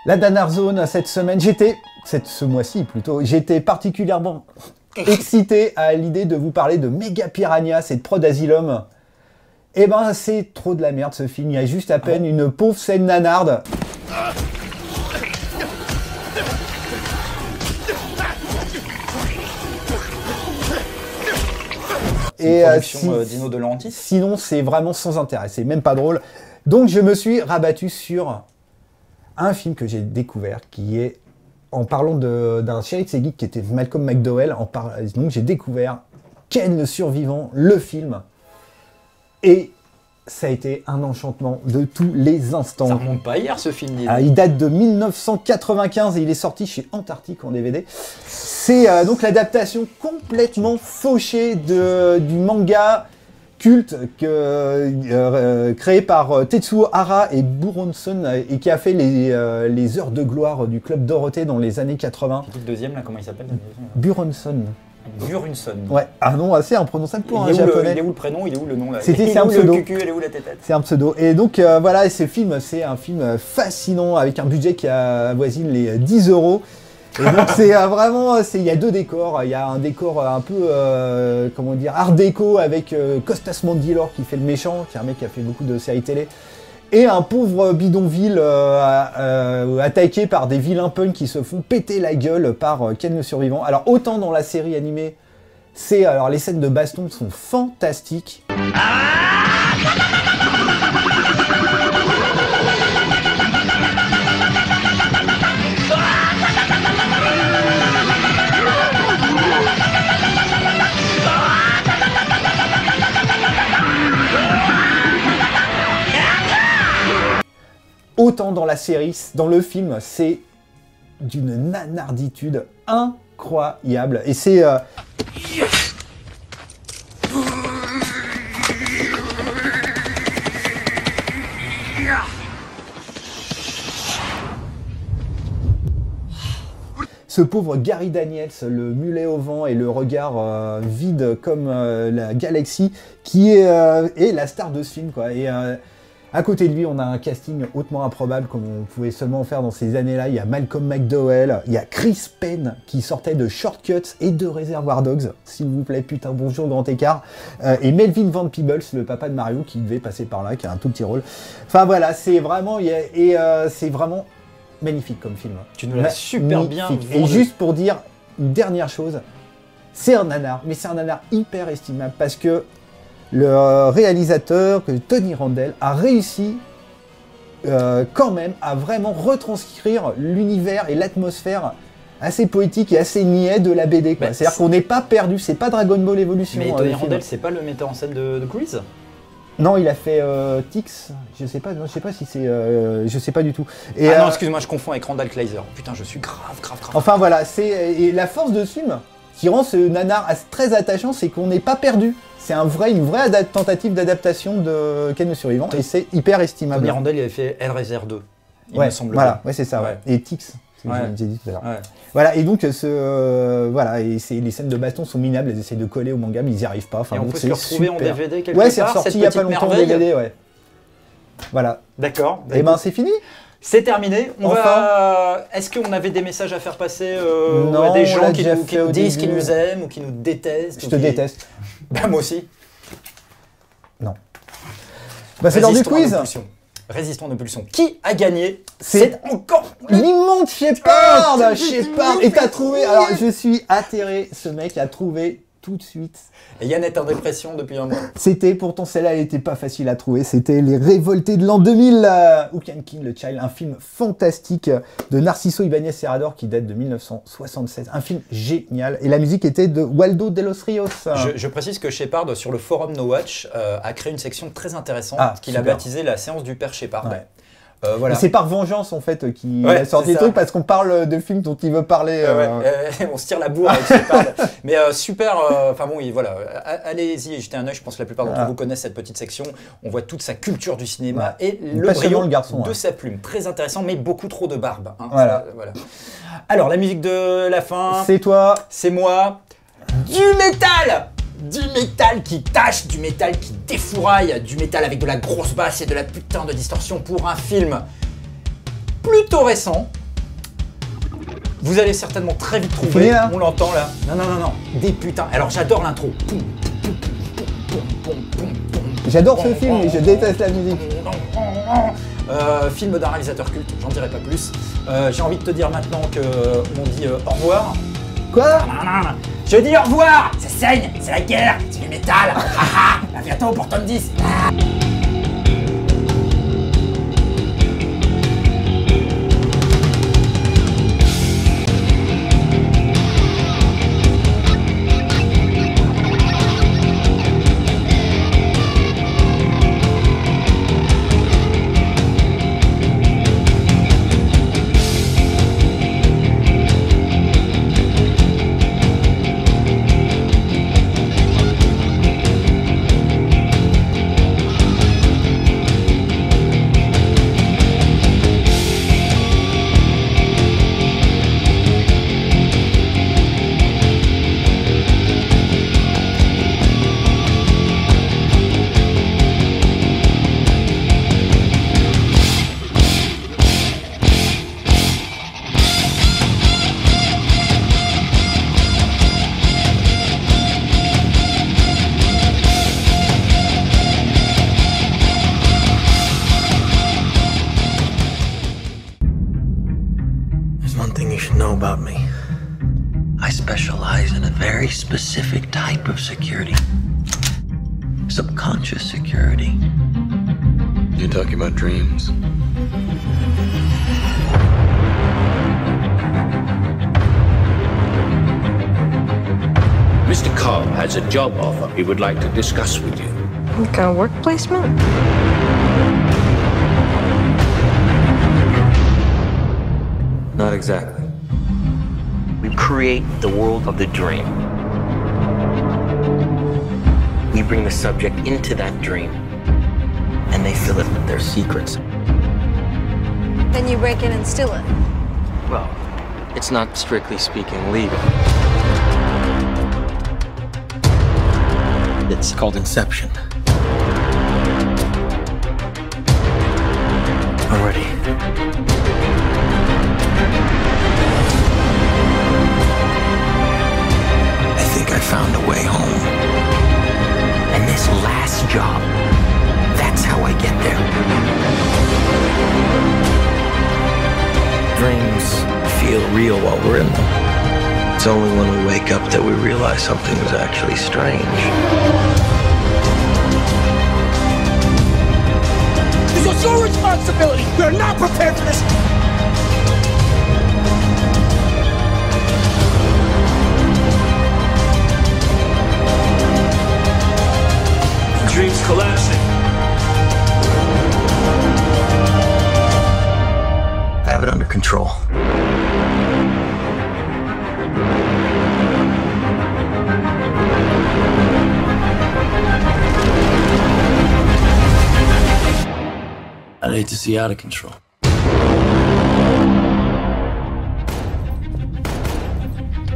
La Danar Zone, cette semaine, ce mois-ci plutôt, j'étais particulièrement excité à l'idée de vous parler de Mega Piranha, cette prod Asylum. Eh ben, c'est trop de la merde ce film, il y a juste à peine une pauvre scène nanarde. Et production Dino De Laurentiis. Sinon, c'est vraiment sans intérêt, c'est même pas drôle. Donc, je me suis rabattu sur un film que j'ai découvert, qui est, en parlant d'un chéri de ses geeks qui était Malcolm McDowell, donc j'ai découvert Ken le Survivant, le film, et ça a été un enchantement de tous les instants. Ça remonte pas hier ce film, il date de 1995 et il est sorti chez Antarctique en DVD. C'est donc l'adaptation complètement fauchée du manga culte créé par Tetsuo Hara et Buronson et qui a fait les heures de gloire du Club Dorothée dans les années 80. Le deuxième là, comment il s'appelle? Buronson. Buronson. Ouais, un nom assez imprononçable pour un japonais. Il est où le prénom? Il est où le nom là? C'est un pseudo. Le cucu, elle est où la tête? C'est un pseudo. Et donc voilà, ce film, c'est un film fascinant avec un budget qui avoisine les 10 €. Et donc c'est vraiment, il y a deux décors. Il y a un décor un peu, comment dire, art déco avec Costas Mandylor qui fait le méchant, qui est un mec qui a fait beaucoup de séries télé. Et un pauvre bidonville attaqué par des vilains punks qui se font péter la gueule par Ken le Survivant. Alors autant dans la série animée, alors les scènes de baston sont fantastiques. Autant dans la série, dans le film, c'est d'une nanarditude incroyable. Et c'est... Ce pauvre Gary Daniels, le mulet au vent et le regard vide comme la galaxie, qui est la star de ce film, quoi. Et à côté de lui, on a un casting hautement improbable, comme on pouvait seulement faire dans ces années-là. Il y a Malcolm McDowell, il y a Chris Penn, qui sortait de Shortcuts et de Reservoir Dogs, s'il vous plaît, putain, bonjour, grand écart. Et Melvin Van Peebles, le papa de Mario, qui devait passer par là, qui a un tout petit rôle. Enfin voilà, c'est vraiment... c'est vraiment... magnifique comme film. Tu nous l'as super bien vendu. Et juste pour dire une dernière chose, c'est un nanar, mais c'est un nanar hyper estimable parce que le réalisateur, Tony Randall, a réussi quand même à vraiment retranscrire l'univers et l'atmosphère assez poétique et assez niais de la BD. C'est-à-dire qu'on n'est pas perdu, c'est pas Dragon Ball Evolution. Mais Tony Randall, c'est pas le metteur en scène de Grease? Non, il a fait Tix, je sais pas si c'est... je sais pas du tout. Et, non, excuse-moi, je confonds avec Randall Kleiser. Putain, je suis grave. Enfin voilà, et la force de ce film, qui rend ce nanar très attachant, c'est qu'on n'est pas perdu. C'est une vraie tentative d'adaptation de Ken le Survivant, et c'est hyper estimable. Tony Randall, il avait fait Hellraiser 2, il me semble. Voilà, ouais, c'est ça, ouais. Et Tix. J'ai dit tout à l'heure. Ouais. Voilà, et donc voilà, et les scènes de baston sont minables, elles essaient de coller au manga, mais ils n'y arrivent pas. Enfin, et on peut se le retrouver en DVD quelque part. Ouais, c'est ressorti il n'y a pas longtemps en DVD, ouais. Voilà. D'accord. Et ben c'est fini. C'est terminé. Est-ce qu'on avait des messages à faire passer à des gens qui nous disent qu'ils nous aiment ou qui nous détestent? Je te déteste. Bah moi aussi. Non. Bah c'est l'heure du quiz. Résistant de pulsion. Qui a gagné? C'est encore l'immense Shepard. Et t'as trouvé, alors je suis atterré, ce mec a trouvé tout de suite. Et Yann est en dépression depuis un mois. C'était, pourtant celle-là, elle était pas facile à trouver. C'était Les Révoltés de l'an 2000. Who Can Kill the Child, un film fantastique de Narciso Ibáñez Serrador qui date de 1976. Un film génial. Et la musique était de Waldo de los Rios. Je précise que Shepard, sur le forum No Watch, a créé une section très intéressante qu'il a super. baptisée la séance du père Shepard. Ouais. Voilà. C'est par vengeance en fait qu'il Ouais, a sorti c'est le ça. truc parce qu'on parle de films dont il veut parler. On se tire la bourre avec Shepard. Mais super, enfin bon, voilà. Allez-y et jetez un œil, je pense que la plupart d'entre vous connaissent cette petite section. On voit toute sa culture du cinéma et le Passionnant, brio le garçon, de sa plume. Très intéressant, mais beaucoup trop de barbe. Hein. Voilà. Voilà. Alors, la musique de la fin, C'est toi. c'est moi. Du métal! Du métal qui tâche, du métal qui défouraille, du métal avec de la grosse basse et de la putain de distorsion pour un film plutôt récent. Vous allez certainement très vite trouver, fini, là on l'entend là. Non, des putains. Alors j'adore l'intro. J'adore ce film et je déteste la musique. Film d'un réalisateur culte, j'en dirai pas plus. J'ai envie de te dire maintenant que on dit au revoir. Quoi? Je dis au revoir. Ça saigne, c'est la guerre, c'est du métal. À bientôt pour Tom 10. One thing you should know about me. I specialize in a very specific type of security. Subconscious security. You're talking about dreams. Mr. Cobb has a job offer he would like to discuss with you. Like a work placement? Not exactly. We create the world of the dream. We bring the subject into that dream, and they fill it with their secrets. Then you break in and steal it. Well, it's not strictly speaking legal. It's called Inception. I'm ready. I think I found a way home. And this last job, that's how I get there. Dreams feel real while we're in them. It's only when we wake up that we realize something was actually strange. This was your responsibility. We are not prepared for this. The dream's collapsing. I have it under control. I'd hate to see out of control.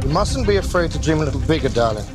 You mustn't be afraid to dream a little bigger, darling.